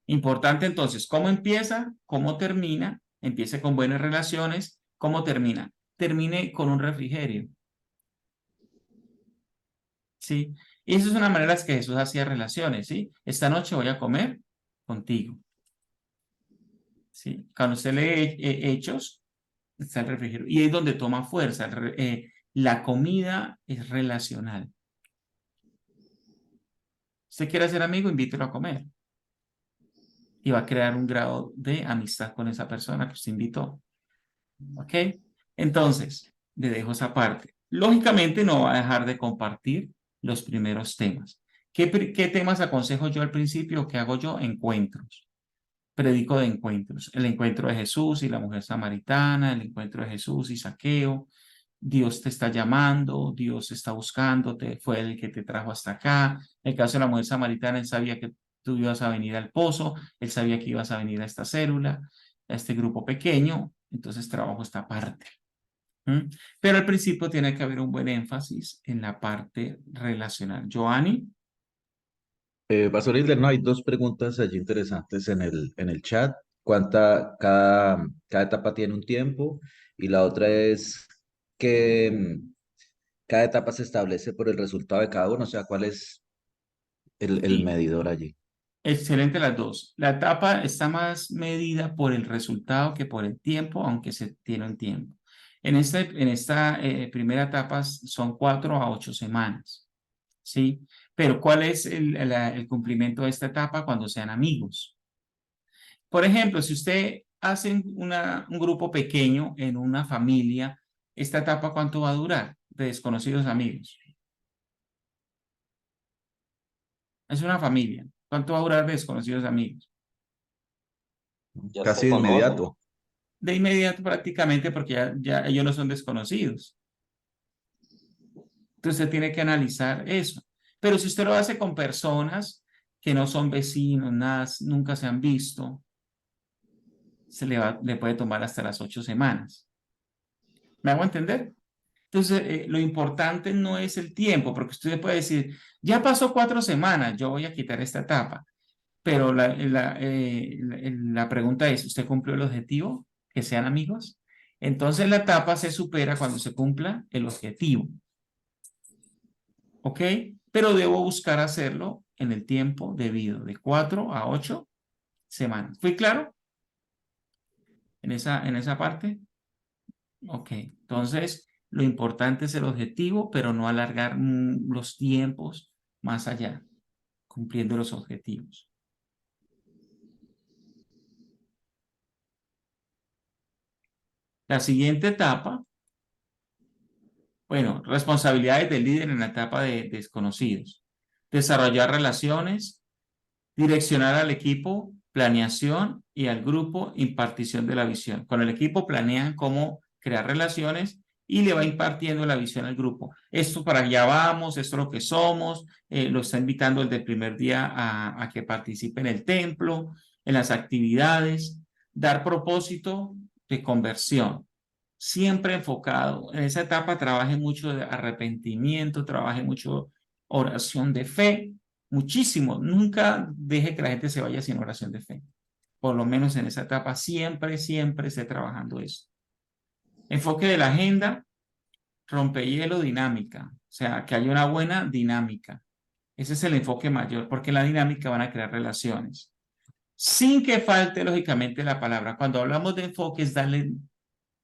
Importante entonces, ¿cómo empieza? ¿Cómo termina? Empiece con buenas relaciones. ¿Cómo termina? Termine con un refrigerio. ¿Sí? Y esa es una manera en que Jesús hacía relaciones, ¿sí? Esta noche voy a comer contigo. ¿Sí? Cuando usted lee Hechos, está el refrigerio. Y es donde toma fuerza. La comida es relacional. Usted quiere ser amigo, invítelo a comer. Y va a crear un grado de amistad con esa persona que usted invitó. ¿Ok? Entonces, le dejo esa parte. Lógicamente no va a dejar de compartir los primeros temas. ¿Qué temas aconsejo yo al principio? ¿Qué hago yo? Encuentros. Predico de encuentros. El encuentro de Jesús y la mujer samaritana, el encuentro de Jesús y Zaqueo. Dios te está llamando, Dios está buscándote, fue el que te trajo hasta acá. En el caso de la mujer samaritana, él sabía que tú ibas a venir al pozo, él sabía que ibas a venir a esta célula, a este grupo pequeño, entonces trabajo esta parte. Pero al principio tiene que haber un buen énfasis en la parte relacional. Joanny. Pastor Hilder, no, hay 2 preguntas allí interesantes en el chat. Cada etapa tiene un tiempo? Y la otra es que cada etapa se establece por el resultado de cada uno, o sea, ¿cuál es el medidor allí? Excelente las dos. La etapa está más medida por el resultado que por el tiempo, aunque se tiene un tiempo. En esta primera etapa son 4 a 8 semanas, ¿sí? Pero ¿cuál es el cumplimiento de esta etapa? Cuando sean amigos. Por ejemplo, si usted hace un grupo pequeño en una familia, ¿esta etapa cuánto va a durar? De desconocidos amigos. Es una familia. ¿Cuánto va a durar de desconocidos amigos? Casi de inmediato. De inmediato prácticamente porque ya ellos no son desconocidos. Entonces usted tiene que analizar eso. Pero si usted lo hace con personas que no son vecinos, nada, nunca se han visto, le puede tomar hasta las 8 semanas. ¿Me hago entender? Entonces, lo importante no es el tiempo, porque usted puede decir, ya pasó 4 semanas, yo voy a quitar esta etapa. Pero la pregunta es, ¿usted cumplió el objetivo? ¿Que sean amigos? Entonces la etapa se supera cuando se cumpla el objetivo. ¿Ok? Pero debo buscar hacerlo en el tiempo debido, de 4 a 8 semanas. ¿Fui claro? ¿En esa parte? Ok. Entonces, lo importante es el objetivo, pero no alargar los tiempos más allá, cumpliendo los objetivos. La siguiente etapa, bueno, responsabilidades del líder en la etapa de desconocidos. Desarrollar relaciones, direccionar al equipo, planeación y al grupo, impartición de la visión. Con el equipo planean cómo crear relaciones y le va impartiendo la visión al grupo. Esto para allá vamos, esto es lo que somos, lo está invitando desde el primer día a que participe en el templo, en las actividades, dar propósito de conversión. Siempre enfocado. En esa etapa trabaje mucho de arrepentimiento, trabaje mucho oración de fe, muchísimo. Nunca deje que la gente se vaya sin oración de fe. Por lo menos en esa etapa siempre, siempre esté trabajando eso. Enfoque de la agenda, rompehielo, dinámica. O sea, que haya una buena dinámica. Ese es el enfoque mayor, porque en la dinámica van a crear relaciones. Sin que falte, lógicamente, la palabra. Cuando hablamos de enfoque es darle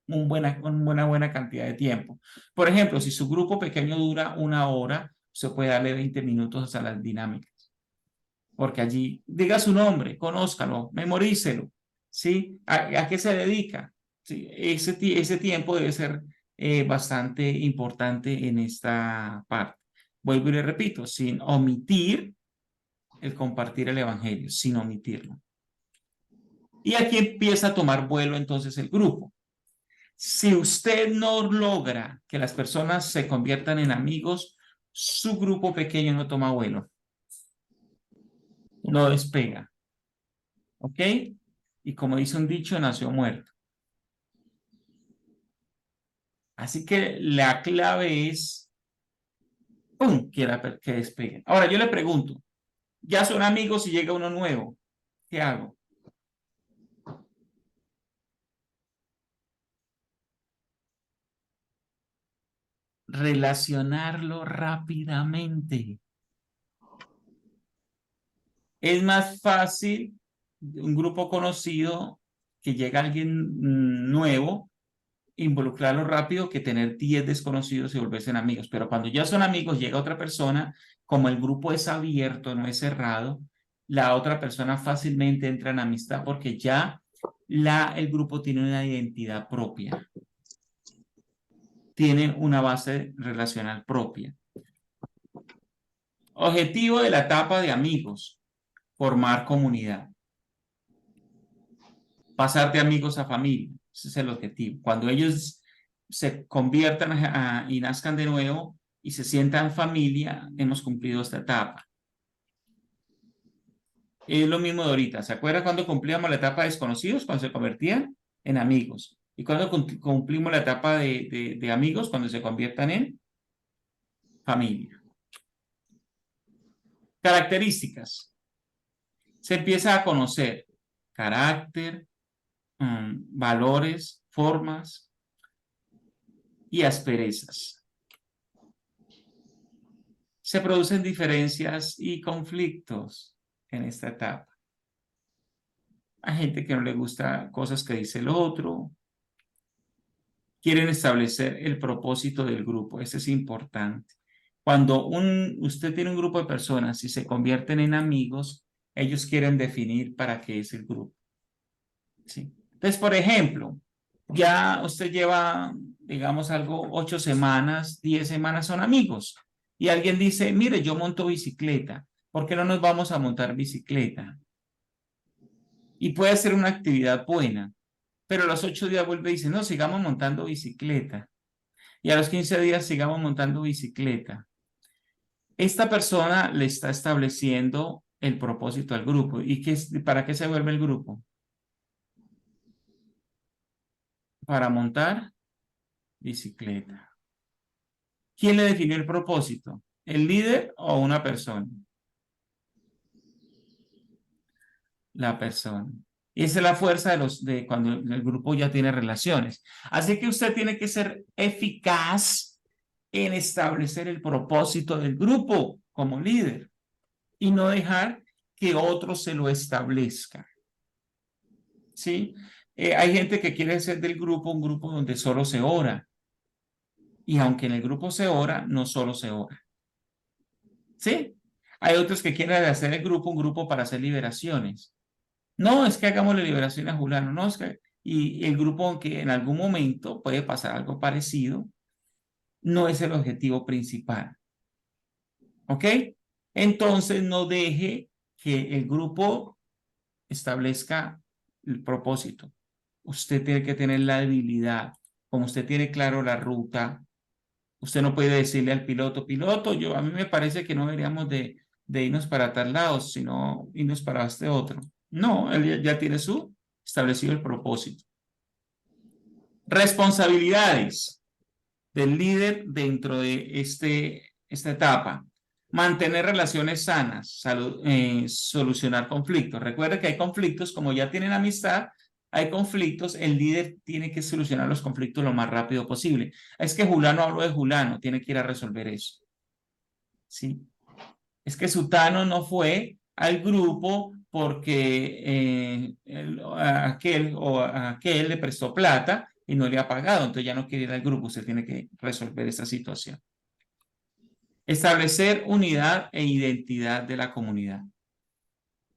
una buena cantidad de tiempo. Por ejemplo, si su grupo pequeño dura 1 hora, se puede darle 20 minutos a las dinámicas. Porque allí diga su nombre, conózcalo, memorícelo, ¿sí? ¿A qué se dedica? ¿Sí? Ese tiempo debe ser bastante importante en esta parte. Vuelvo y le repito, sin omitir el compartir el evangelio, sin omitirlo. Y aquí empieza a tomar vuelo entonces el grupo. Si usted no logra que las personas se conviertan en amigos, su grupo pequeño no toma vuelo. No despega. ¿Ok? Y como dice un dicho, nació muerto. Así que la clave es ¡pum! Que despegue. Ahora yo le pregunto, ya son amigos y llega uno nuevo. ¿Qué hago? Relacionarlo rápidamente. Es más fácil un grupo conocido que llega alguien nuevo, involucrarlo rápido que tener 10 desconocidos y volverse amigos. Pero cuando ya son amigos, llega otra persona, como el grupo es abierto, no es cerrado, la otra persona fácilmente entra en amistad porque ya el grupo tiene una identidad propia. Tiene una base relacional propia. Objetivo de la etapa de amigos: formar comunidad. Pasar de amigos a familia. Ese es el objetivo. Cuando ellos se conviertan y nazcan de nuevo y se sientan familia, hemos cumplido esta etapa. Es lo mismo de ahorita. ¿Se acuerdan cuando cumplíamos la etapa de desconocidos? Cuando se convertían en amigos. ¿Y cuando cumplimos la etapa de amigos? Cuando se conviertan en familia. Características. Se empieza a conocer carácter, valores, formas y asperezas. Se producen diferencias y conflictos en esta etapa. Hay gente que no le gusta cosas que dice el otro. Quieren establecer el propósito del grupo. Eso es importante. Cuando usted tiene un grupo de personas y se convierten en amigos, ellos quieren definir para qué es el grupo. ¿Sí? Entonces, por ejemplo, ya usted lleva, digamos, 8 semanas, 10 semanas son amigos. Y alguien dice, mire, yo monto bicicleta. ¿Por qué no nos vamos a montar bicicleta? Y puede ser una actividad buena. Pero a los 8 días vuelve y dice, no, sigamos montando bicicleta. Y a los 15 días sigamos montando bicicleta. Esta persona le está estableciendo el propósito al grupo. ¿Y para qué se vuelve el grupo? Para montar bicicleta. ¿Quién le definió el propósito? ¿El líder o una persona? La persona. Y esa es la fuerza de cuando el grupo ya tiene relaciones. Así que usted tiene que ser eficaz en establecer el propósito del grupo como líder y no dejar que otro se lo establezca. ¿Sí? Hay gente que quiere hacer del grupo un grupo donde solo se ora. Y aunque en el grupo se ora, no solo se ora. ¿Sí? Hay otros que quieren hacer el grupo un grupo para hacer liberaciones. No, es que hagamos la liberación a Julano. No, es que y el grupo, aunque en algún momento puede pasar algo parecido, no es el objetivo principal. ¿Ok? Entonces no deje que el grupo establezca el propósito. Usted tiene que tener la habilidad. Como usted tiene claro la ruta, usted no puede decirle al piloto, a mí me parece que no deberíamos de irnos para tal lado, sino irnos para este otro. No, él ya tiene establecido el propósito. Responsabilidades del líder dentro de esta etapa. Mantener relaciones sanas, solucionar conflictos. Recuerda que hay conflictos, como ya tienen amistad, hay conflictos, el líder tiene que solucionar los conflictos lo más rápido posible. Es que Julano habló de Julano, tiene que ir a resolver eso. ¿Sí? Es que Sutano no fue al grupo porque aquel le prestó plata y no le ha pagado, entonces ya no quiere ir al grupo, usted tiene que resolver esa situación. Establecer unidad e identidad de la comunidad.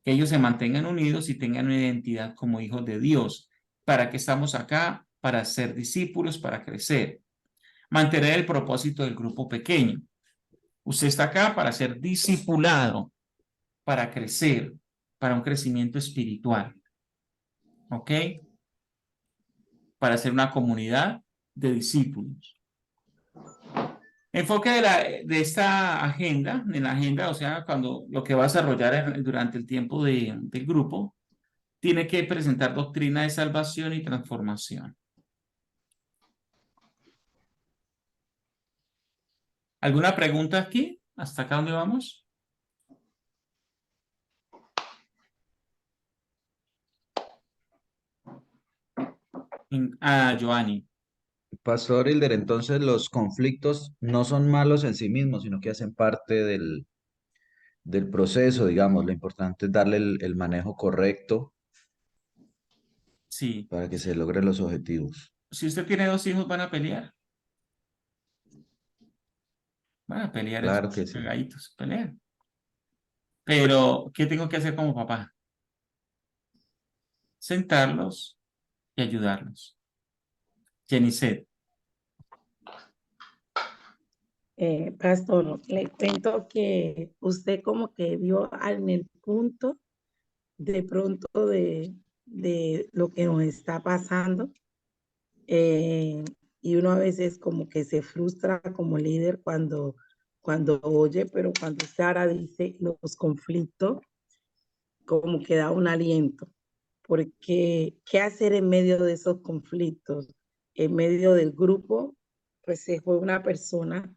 Que ellos se mantengan unidos y tengan una identidad como hijos de Dios. ¿Para qué estamos acá? Para ser discípulos, para crecer. Mantener el propósito del grupo pequeño. Usted está acá para ser discipulado, para crecer, para un crecimiento espiritual. ¿Ok? Para ser una comunidad de discípulos. Enfoque de esta agenda, en la agenda, o sea, cuando lo que va a desarrollar durante el tiempo del grupo, tiene que presentar doctrina de salvación y transformación. ¿Alguna pregunta aquí? ¿Hasta acá dónde vamos? Joanny. Pastor Hilder, entonces los conflictos no son malos en sí mismos, sino que hacen parte del proceso, digamos. Lo importante es darle el manejo correcto Sí. para que se logren los objetivos. Si usted tiene 2 hijos, ¿van a pelear? Van a pelear, Claro esos que sí. pegaditos, pelean. Pero, ¿qué tengo que hacer como papá? Sentarlos y ayudarlos. Jenicet. Pastor, le cuento que usted como que vio en el punto de pronto de lo que nos está pasando, y uno a veces como que se frustra como líder cuando oye, pero cuando usted ahora dice los conflictos, como que da un aliento, porque ¿qué hacer en medio de esos conflictos? En medio del grupo, pues se fue una persona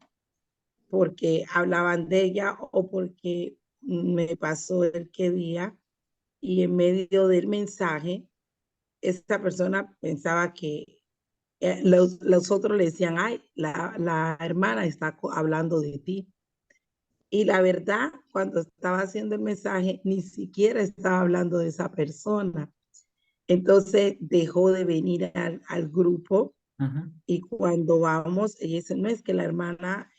porque hablaban de ella o porque me pasó el que día, y en medio del mensaje, esta persona pensaba que los otros le decían, ay, la hermana está hablando de ti. Y la verdad, cuando estaba haciendo el mensaje, ni siquiera estaba hablando de esa persona. Entonces dejó de venir al grupo. Y cuando vamos, ella dice, no, es que la hermana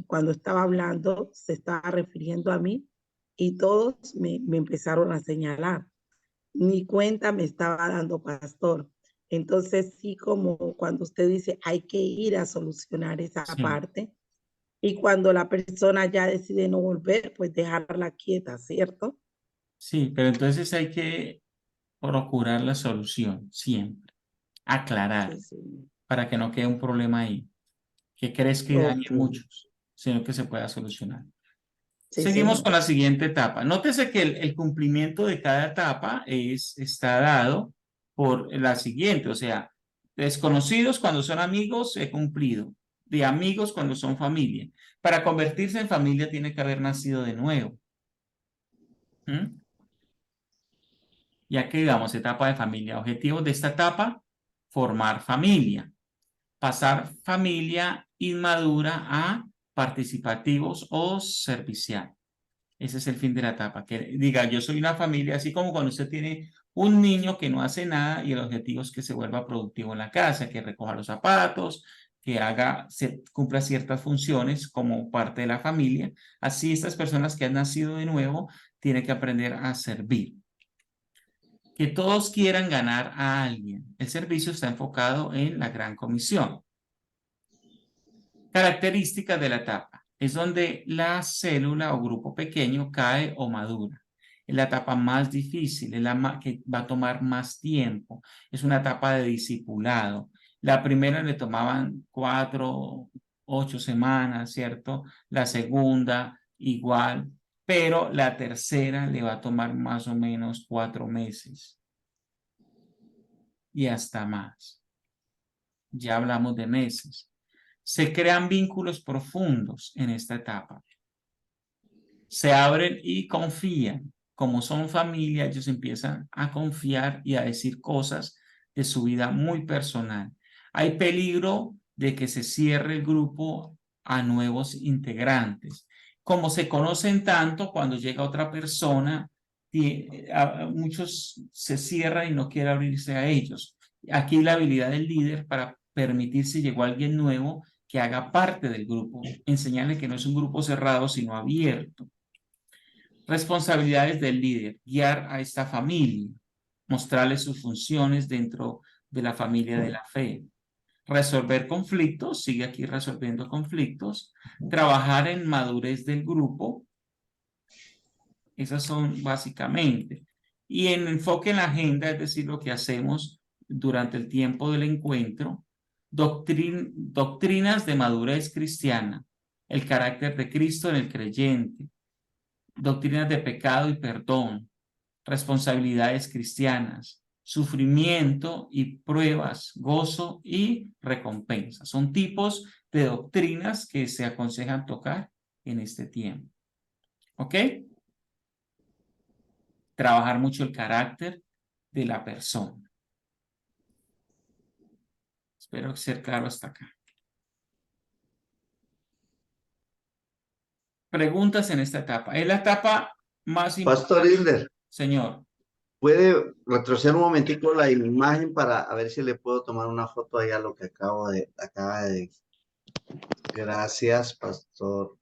cuando estaba hablando se estaba refiriendo a mí, y todos me empezaron a señalar. Ni cuenta me estaba dando, pastor. Entonces sí, como cuando usted dice, hay que ir a solucionar esa parte. Y cuando la persona ya decide no volver, pues dejarla quieta, ¿cierto? Sí, pero entonces hay que procurar la solución siempre. Aclarar. Sí. Para que no quede un problema ahí. Que crees que dañe Ok. muchos, sino que se pueda solucionar. Sí, Seguimos señor. con la siguiente etapa. Nótese que el cumplimiento de cada etapa está dado por la siguiente, o sea, desconocidos cuando son amigos, he cumplido. De amigos cuando son familia. Para convertirse en familia tiene que haber nacido de nuevo. Y aquí vamos, etapa de familia. Objetivos de esta etapa, formar familia. Pasar familia inmadura a participativos o servicial. Ese es el fin de la etapa, que diga, yo soy una familia, así como cuando usted tiene un niño que no hace nada y el objetivo es que se vuelva productivo en la casa, que recoja los zapatos, que cumpla ciertas funciones como parte de la familia. Así estas personas que han nacido de nuevo tienen que aprender a servir. que todos quieran ganar a alguien. El servicio está enfocado en la gran comisión. Características de la etapa. Es donde la célula o grupo pequeño cae o madura. Es la etapa más difícil, es la que va a tomar más tiempo. Es una etapa de discipulado. La primera le tomaban 4, 8 semanas, ¿cierto? La segunda igual, pero la tercera le va a tomar más o menos 4 meses y hasta más. Ya hablamos de meses. Se crean vínculos profundos en esta etapa. Se abren y confían. Como son familia, ellos empiezan a confiar y a decir cosas de su vida muy personal. Hay peligro de que se cierre el grupo a nuevos integrantes. Como se conocen tanto, cuando llega otra persona, muchos se cierran y no quieren abrirse a ellos. Aquí la habilidad del líder para permitir si llegó alguien nuevo que haga parte del grupo, enseñarle que no es un grupo cerrado, sino abierto. Responsabilidades del líder: guiar a esta familia, mostrarles sus funciones dentro de la familia de la fe. Resolver conflictos, sigue aquí resolviendo conflictos. Trabajar en madurez del grupo. Esas son básicamente. Y en enfoque en la agenda, es decir, lo que hacemos durante el tiempo del encuentro. Doctrinas de madurez cristiana, el carácter de Cristo en el creyente, doctrinas de pecado y perdón, responsabilidades cristianas, sufrimiento y pruebas, gozo y recompensa. Son tipos de doctrinas que se aconsejan tocar en este tiempo. ¿Ok? Trabajar mucho el carácter de la persona. Espero ser claro hasta acá. Preguntas en esta etapa. Es la etapa más importante. Pastor Hilder. Señor. ¿Puede retroceder un momentico la imagen para a ver si le puedo tomar una foto ahí a lo que acaba de... Gracias, Pastor.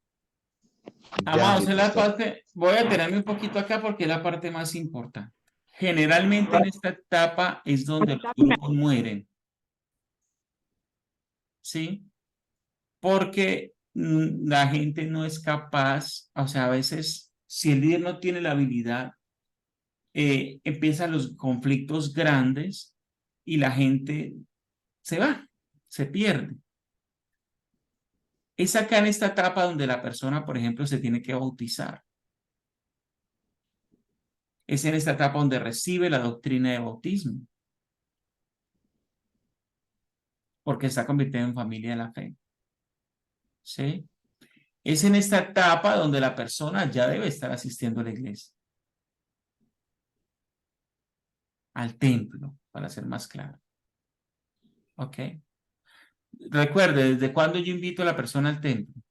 Vamos a la parte, voy a tenerme un poquito acá porque es la parte más importante. Generalmente en esta etapa es donde los grupos mueren. ¿Sí? Porque la gente no es capaz, o sea, a veces si el líder no tiene la habilidad, empiezan los conflictos grandes y la gente se va, se pierde. Es acá en esta etapa donde la persona, por ejemplo, se tiene que bautizar. Es en esta etapa donde recibe la doctrina de bautismo. Porque está convirtiendo en familia de la fe. ¿Sí? Es en esta etapa donde la persona ya debe estar asistiendo a la iglesia. Al templo, para ser más claro. ¿Ok? Recuerde, ¿desde cuándo yo invito a la persona al templo?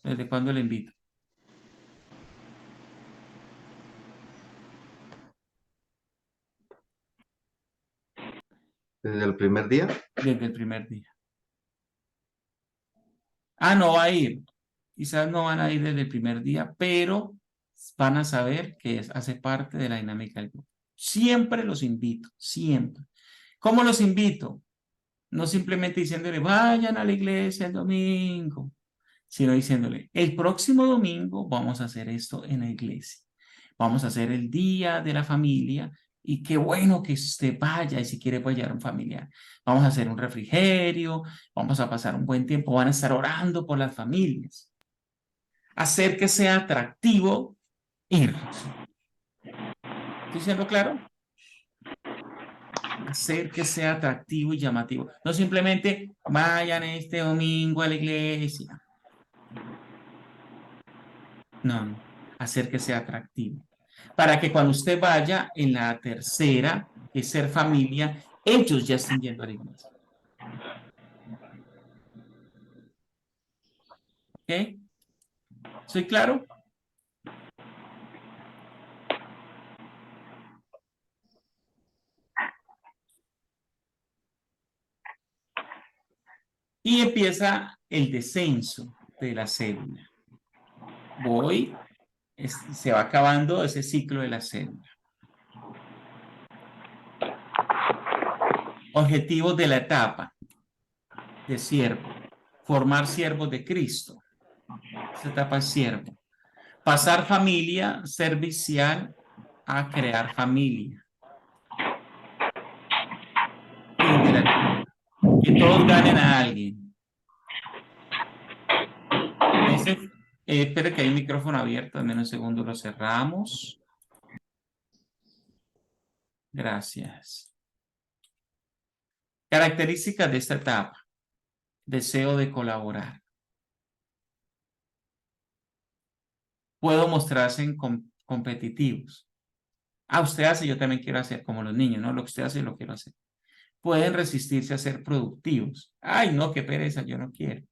¿Desde cuándo le invito? ¿Desde el primer día? Desde el primer día. Ah, no va a ir. Quizás no van a ir desde el primer día, pero van a saber que hace parte de la dinámica del grupo. Siempre los invito, siempre. ¿Cómo los invito? No simplemente diciéndole, vayan a la iglesia el domingo, sino diciéndole, el próximo domingo vamos a hacer esto en la iglesia. Vamos a hacer el día de la familia y qué bueno que usted vaya y si quiere puede llevar un familiar. Vamos a hacer un refrigerio, vamos a pasar un buen tiempo, van a estar orando por las familias. Hacer que sea atractivo ir. ¿Estoy siendo claro? Hacer que sea atractivo y llamativo. No simplemente vayan este domingo a la iglesia. No, hacer que sea atractivo. Para que cuando usted vaya en la tercera, que es ser familia, ellos ya estén yendo a la iglesia. ¿Ok? ¿Soy claro? Y empieza el descenso de la célula. Se va acabando ese ciclo de la célula. Objetivos de la etapa de siervo. Formar siervos de Cristo. Esta etapa es siervo. Pasar familia servicial a crear familia. Fin de la etapa. Que todos ganen a alguien. Espera que hay un micrófono abierto. En menos segundo lo cerramos. Gracias. Características de esta etapa. Deseo de colaborar. Puedo mostrarse en competitivos. Ah, usted hace, yo también quiero hacer, como los niños, ¿no? Lo que usted hace, lo quiero hacer. Pueden resistirse a ser productivos. Ay, no, qué pereza, yo no quiero.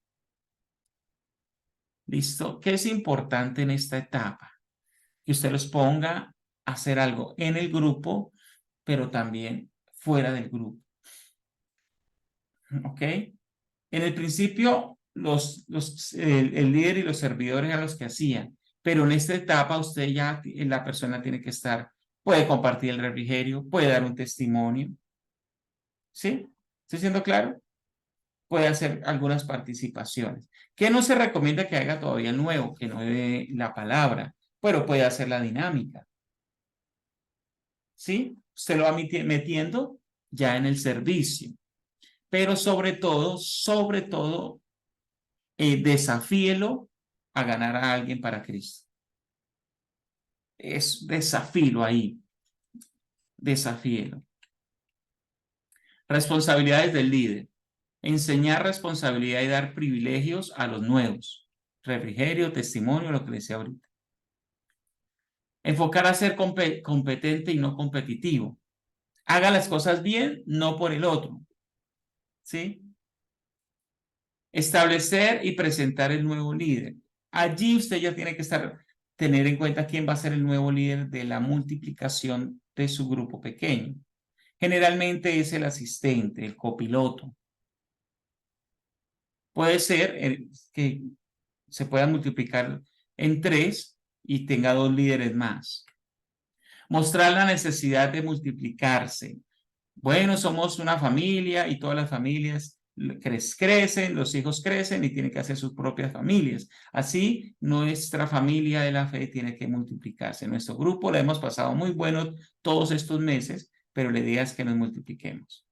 ¿Listo? ¿Qué es importante en esta etapa? Que usted los ponga a hacer algo en el grupo, pero también fuera del grupo. ¿Ok? En el principio, el líder y los servidores eran los que hacían, pero en esta etapa usted ya, la persona tiene que estar, puede compartir el refrigerio, puede dar un testimonio. ¿Sí? ¿Estoy siendo claro? Puede hacer algunas participaciones. ¿Qué no se recomienda que haga todavía el nuevo? Que no dé la palabra, pero puede hacer la dinámica. ¿Sí? Usted lo va metiendo ya en el servicio. Pero sobre todo, desafíelo a ganar a alguien para Cristo. Desafíelo ahí. Desafíelo. Responsabilidades del líder. Enseñar responsabilidad y dar privilegios a los nuevos. Refrigerio, testimonio, lo que decía ahorita. Enfocar a ser competente y no competitivo. Haga las cosas bien, no por el otro. ¿Sí? Establecer y presentar el nuevo líder. Allí usted ya tiene que tener en cuenta quién va a ser el nuevo líder de la multiplicación de su grupo pequeño. Generalmente es el asistente, el copiloto. Puede ser que se pueda multiplicar en 3 y tenga 2 líderes más. Mostrar la necesidad de multiplicarse. Bueno, somos una familia y todas las familias crecen, los hijos crecen y tienen que hacer sus propias familias. Así, nuestra familia de la fe tiene que multiplicarse. Nuestro grupo lo hemos pasado muy bueno todos estos meses, pero la idea es que nos multipliquemos.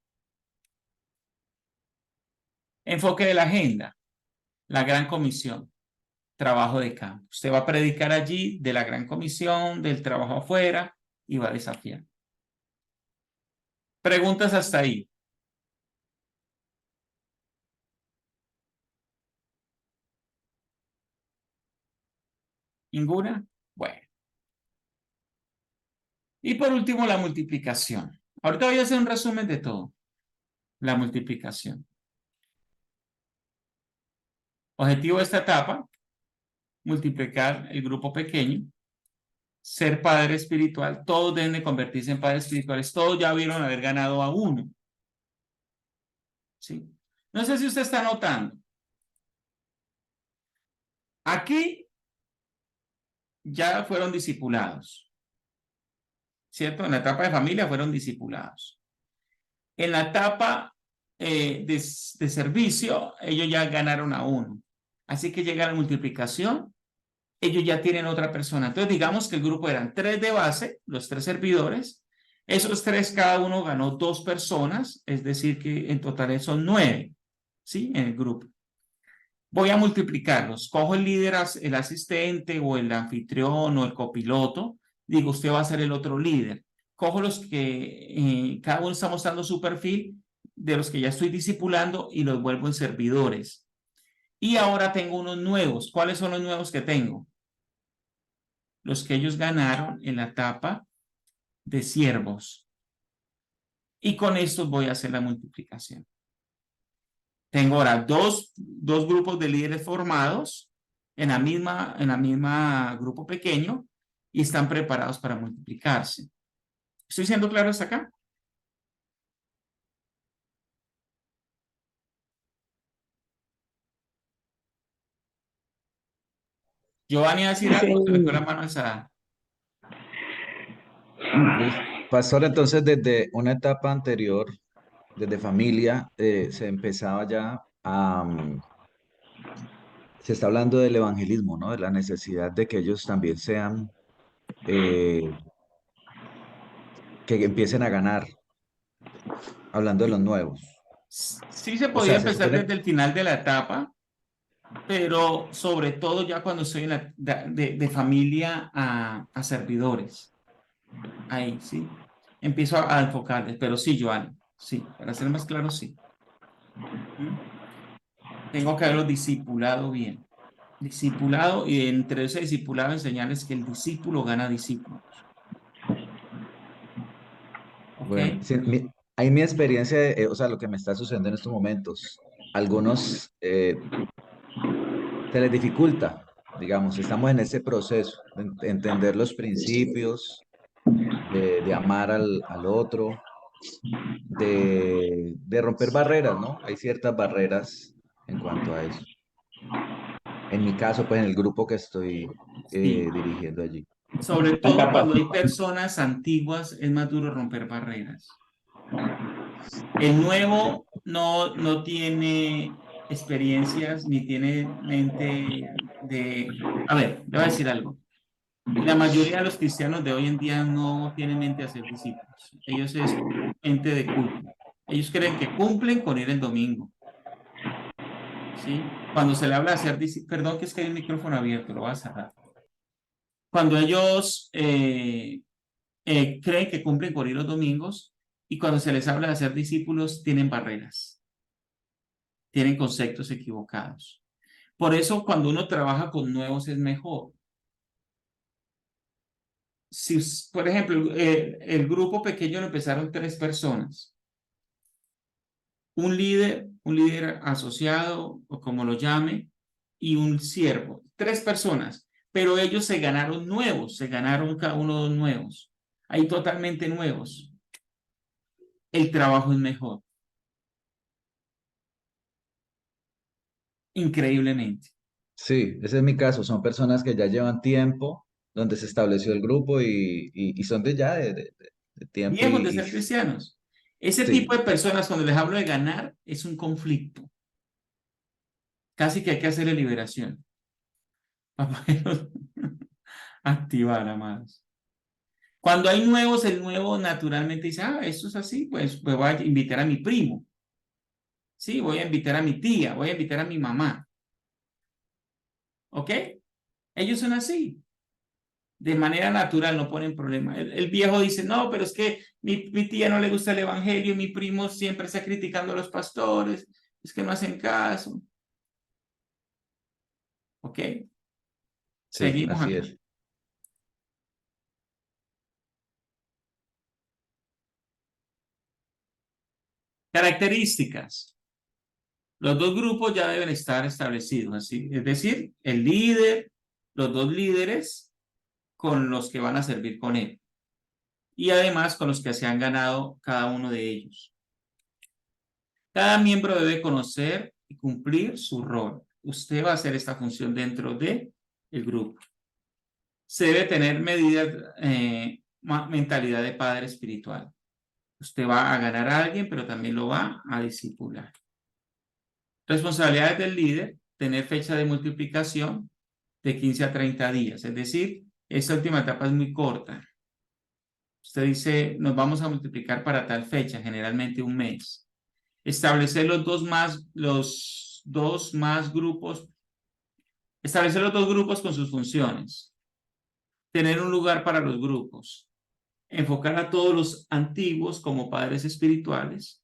Enfoque de la agenda. La gran comisión. Trabajo de campo. Usted va a predicar allí de la gran comisión, del trabajo afuera y va a desafiar. Preguntas hasta ahí. ¿Ninguna? Bueno. Y por último, la multiplicación. Ahorita voy a hacer un resumen de todo. La multiplicación. Objetivo de esta etapa, multiplicar el grupo pequeño, ser padre espiritual. Todos deben de convertirse en padres espirituales. Todos ya vieron haber ganado a uno. ¿Sí? No sé si usted está notando. Aquí ya fueron discipulados. ¿Cierto? En la etapa de familia fueron discipulados. En la etapa de servicio, ellos ya ganaron a uno. Así que llega la multiplicación, ellos ya tienen otra persona. Entonces, digamos que el grupo eran 3 de base, los 3 servidores. Esos 3, cada uno ganó 2 personas, es decir, que en total son 9, ¿sí? En el grupo. Voy a multiplicarlos. Cojo el líder, el asistente o el anfitrión o el copiloto. Digo, usted va a ser el otro líder. Cojo los que cada uno está mostrando su perfil de los que ya estoy discipulando y los vuelvo en servidores. Y ahora tengo unos nuevos. ¿Cuáles son los nuevos que tengo? Los que ellos ganaron en la etapa de siervos. Y con estos voy a hacer la multiplicación. Tengo ahora dos grupos de líderes formados en la misma grupo pequeño y están preparados para multiplicarse. ¿Estoy siendo claro hasta acá? Giovanni, ¿a decir algo? Se me fue la mano alzada. Pastor, entonces desde una etapa anterior desde familia, se empezaba ya a... se está hablando del evangelismo, ¿no? De la necesidad de que ellos también sean, eh, que empiecen a ganar, hablando de los nuevos. Sí se O podía sea, se empezar supone... desde el final de la etapa, pero sobre todo ya cuando estoy en de familia a servidores. Ahí, sí. Empiezo a enfocarles, pero sí, Joan, sí, para ser más claro, sí. ¿Mm? Tengo que haberlo discipulado bien. Discipulado, y entre ese discipulado enseñarles que el discípulo gana discípulos. ¿Ok? Bueno, sí, ahí mi experiencia, o sea, lo que me está sucediendo en estos momentos, algunos se les dificulta, digamos, estamos en ese proceso de entender los principios, de amar al otro, de romper barreras, ¿no? Hay ciertas barreras en cuanto a eso. En mi caso, pues en el grupo que estoy Sí. dirigiendo allí. Sobre todo cuando hay personas antiguas, es más duro romper barreras. El nuevo no tiene experiencias ni tiene mente de... A ver, le voy a decir algo. La mayoría de los cristianos de hoy en día no tienen mente de hacer discípulos. Ellos es mente de culto. Ellos creen que cumplen con ir el domingo. ¿Sí? Cuando se le habla de hacer discípulos, perdón que es que hay un micrófono abierto, lo voy a cerrar. Cuando ellos creen que cumplen con ir los domingos, y cuando se les habla de hacer discípulos tienen barreras, tienen conceptos equivocados. Por eso cuando uno trabaja con nuevos es mejor. Si, por ejemplo, el grupo pequeño lo empezaron 3 personas. Un líder asociado, o como lo llame, y un siervo. 3 personas, pero ellos se ganaron nuevos, se ganaron cada uno 2 nuevos. Hay totalmente nuevos. El trabajo es mejor. Increíblemente. Sí, ese es mi caso. Son personas que ya llevan tiempo donde se estableció el grupo y son de ya de tiempo Viejos de ser cristianos. Ese tipo sí, de personas, cuando les hablo de ganar, es un conflicto. Casi que hay que hacerle liberación para poderlos activar, amados. Cuando hay nuevos, el nuevo naturalmente dice, esto es así, pues voy a invitar a mi primo. Sí, voy a invitar a mi tía, voy a invitar a mi mamá. ¿Ok? Ellos son así. De manera natural, no ponen problema. El viejo dice, no, pero es que mi tía no le gusta el evangelio, mi primo siempre está criticando a los pastores, es que no hacen caso. ¿Ok? sí, Seguimos así acá. es. Características. Los 2 grupos ya deben estar establecidos, así, es decir, el líder, los 2 líderes con los que van a servir con él, y además con los que se han ganado cada uno de ellos. Cada miembro debe conocer y cumplir su rol. Usted va a hacer esta función dentro del grupo. Se debe tener mentalidad de padre espiritual. Usted va a ganar a alguien, pero también lo va a discipular. Responsabilidades del líder: tener fecha de multiplicación de 15 a 30 días. Es decir, esta última etapa es muy corta. Usted dice, nos vamos a multiplicar para tal fecha, generalmente un mes. Establecer los dos más grupos. Establecer los 2 grupos con sus funciones. Tener un lugar para los grupos. Enfocar a todos los antiguos como padres espirituales.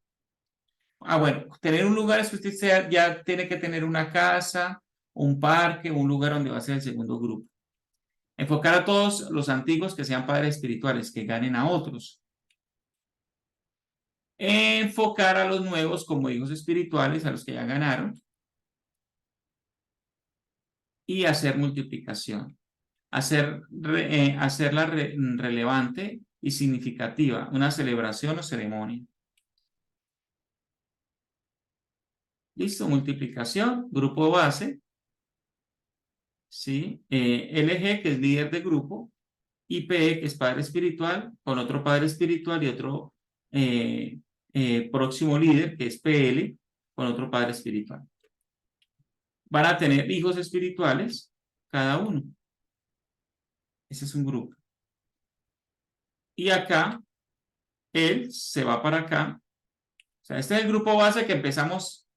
Bueno, tener un lugar es que usted ya tiene que tener una casa, un parque, un lugar donde va a ser el segundo grupo. Enfocar a todos los antiguos que sean padres espirituales, que ganen a otros. Enfocar a los nuevos como hijos espirituales, a los que ya ganaron. Y hacer multiplicación. Hacerla relevante y significativa, una celebración o ceremonia. Listo, multiplicación, grupo base. ¿Sí? LG, que es líder de grupo, y PE, que es padre espiritual, con otro padre espiritual y otro próximo líder, que es PL, con otro padre espiritual. Van a tener hijos espirituales cada uno. Ese es un grupo. Y acá, él se va para acá. O sea, este es el grupo base que empezamos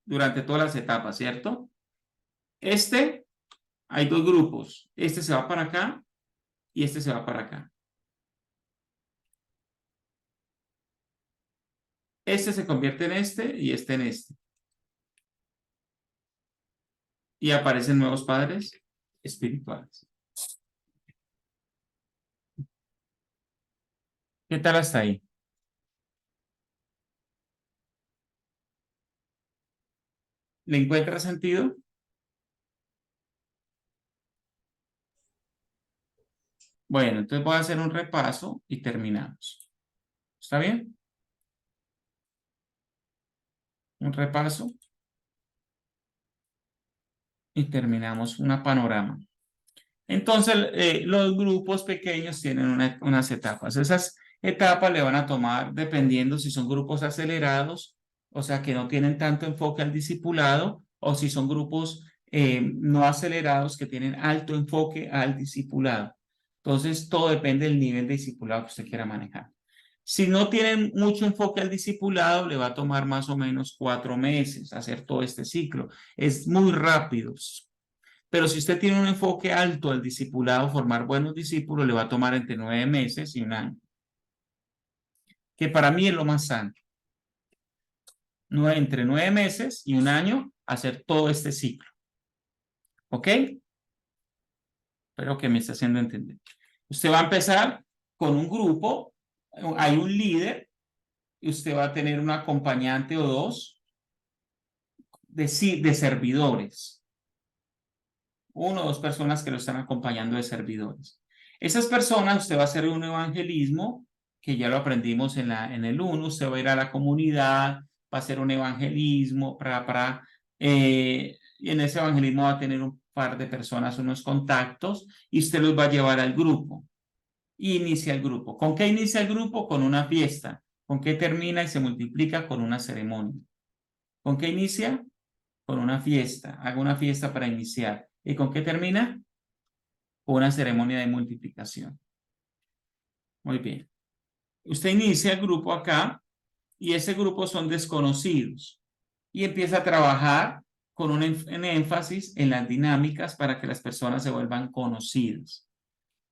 durante todas las etapas, ¿cierto? Hay dos grupos. Este se va para acá y este se va para acá. Este se convierte en este y este en este. Y aparecen nuevos padres espirituales. ¿Qué tal hasta ahí? ¿Le encuentra sentido? Bueno, entonces voy a hacer un repaso y terminamos. ¿Está bien? Un repaso. Y terminamos una panorama. Entonces, los grupos pequeños tienen unas etapas. Esas etapas le van a tomar, dependiendo si son grupos acelerados, o sea, que no tienen tanto enfoque al discipulado, o si son grupos no acelerados que tienen alto enfoque al discipulado. Entonces, todo depende del nivel de discipulado que usted quiera manejar. Si no tienen mucho enfoque al discipulado, le va a tomar más o menos 4 meses hacer todo este ciclo. Es muy rápido. Pero si usted tiene un enfoque alto al discipulado, formar buenos discípulos, le va a tomar entre 9 meses y 1 año. Que para mí es lo más sano. Entre 9 meses y 1 año, hacer todo este ciclo. ¿Ok? Espero que me esté haciendo entender. Usted va a empezar con un grupo, hay un líder, y usted va a tener un acompañante o dos de servidores. 1 o 2 personas que lo están acompañando de servidores. Esas personas, usted va a hacer un evangelismo, que ya lo aprendimos en el 1, usted va a ir a la comunidad, va a hacer un evangelismo, y en ese evangelismo va a tener un par de personas, unos contactos, y usted los va a llevar al grupo. Y inicia el grupo. ¿Con qué inicia el grupo? Con una fiesta. ¿Con qué termina y se multiplica? Con una ceremonia. ¿Con qué inicia? Con una fiesta. Haga una fiesta para iniciar. ¿Y con qué termina? Con una ceremonia de multiplicación. Muy bien. Usted inicia el grupo acá y ese grupo son desconocidos y empieza a trabajar con un énfasis en las dinámicas para que las personas se vuelvan conocidas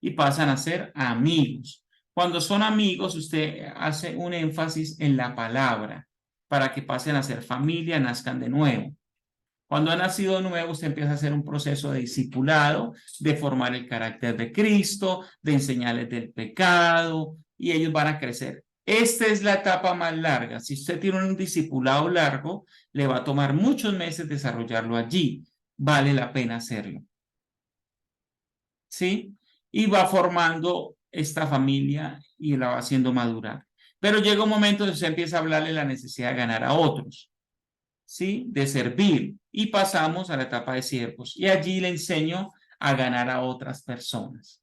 y pasan a ser amigos. Cuando son amigos, usted hace un énfasis en la palabra para que pasen a ser familia, nazcan de nuevo. Cuando ha nacido de nuevo, usted empieza a hacer un proceso de discipulado, de formar el carácter de Cristo, de enseñarles del pecado, y ellos van a crecer. Esta es la etapa más larga. Si usted tiene un discipulado largo, le va a tomar muchos meses desarrollarlo allí. Vale la pena hacerlo. ¿Sí? Y va formando esta familia y la va haciendo madurar. Pero llega un momento en que usted empieza a hablarle la necesidad de ganar a otros. ¿Sí? De servir, y pasamos a la etapa de siervos y allí le enseño a ganar a otras personas.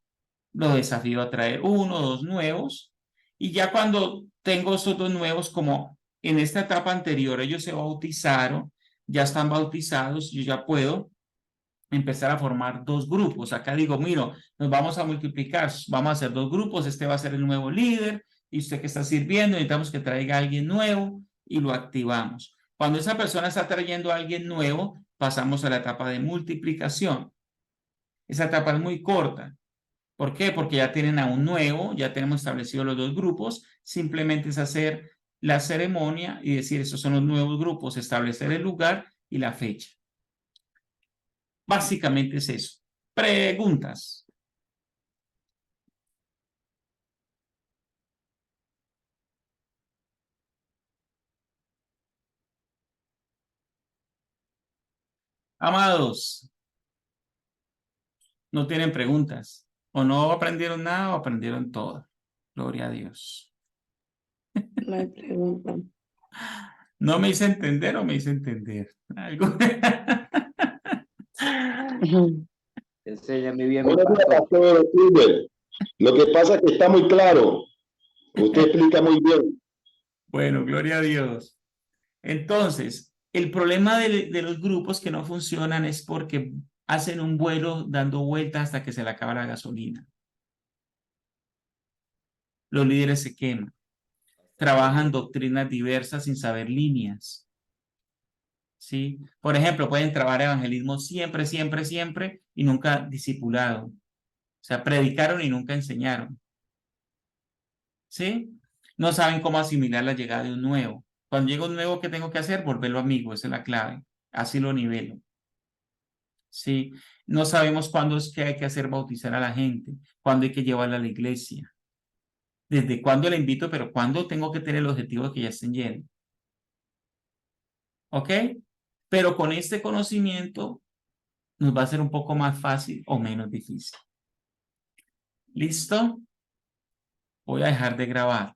Lo desafío a traer 1 o 2 nuevos y ya cuando tengo estos 2 nuevos, como en esta etapa anterior ellos se bautizaron, ya están bautizados, yo ya puedo empezar a formar 2 grupos. Acá digo, mira, nos vamos a multiplicar, vamos a hacer 2 grupos, este va a ser el nuevo líder y usted que está sirviendo, necesitamos que traiga a alguien nuevo y lo activamos. Cuando esa persona está trayendo a alguien nuevo, pasamos a la etapa de multiplicación. Esa etapa es muy corta. ¿Por qué? Porque ya tienen a un nuevo, ya tenemos establecidos los 2 grupos, simplemente es hacer la ceremonia y decir, estos son los nuevos grupos, establecer el lugar y la fecha. Básicamente es eso. Preguntas. Amados, ¿no tienen preguntas? ¿O no aprendieron nada o aprendieron todo? Gloria a Dios. No hay pregunta. ¿No me hice entender o me hice entender? Algo. Enséñame bien, Buenos días, pastor Uber. Lo que pasa es que está muy claro. Usted explica muy bien. Bueno, gloria a Dios. Entonces, el problema de los grupos que no funcionan es porque hacen un vuelo dando vueltas hasta que se le acaba la gasolina. Los líderes se queman. Trabajan doctrinas diversas sin saber líneas. ¿Sí? Por ejemplo, pueden trabajar evangelismo siempre, siempre, siempre y nunca discipulado. O sea, predicaron y nunca enseñaron. ¿Sí? No saben cómo asimilar la llegada de un nuevo. Cuando llega un nuevo, ¿qué tengo que hacer? Volverlo amigo, esa es la clave. Así lo nivelo. ¿Sí? No sabemos cuándo es que hay que hacer bautizar a la gente, cuándo hay que llevarla a la iglesia, desde cuándo la invito, pero cuándo tengo que tener el objetivo de que ya estén llenos. ¿Ok? Pero con este conocimiento nos va a ser un poco más fácil o menos difícil. ¿Listo? Voy a dejar de grabar.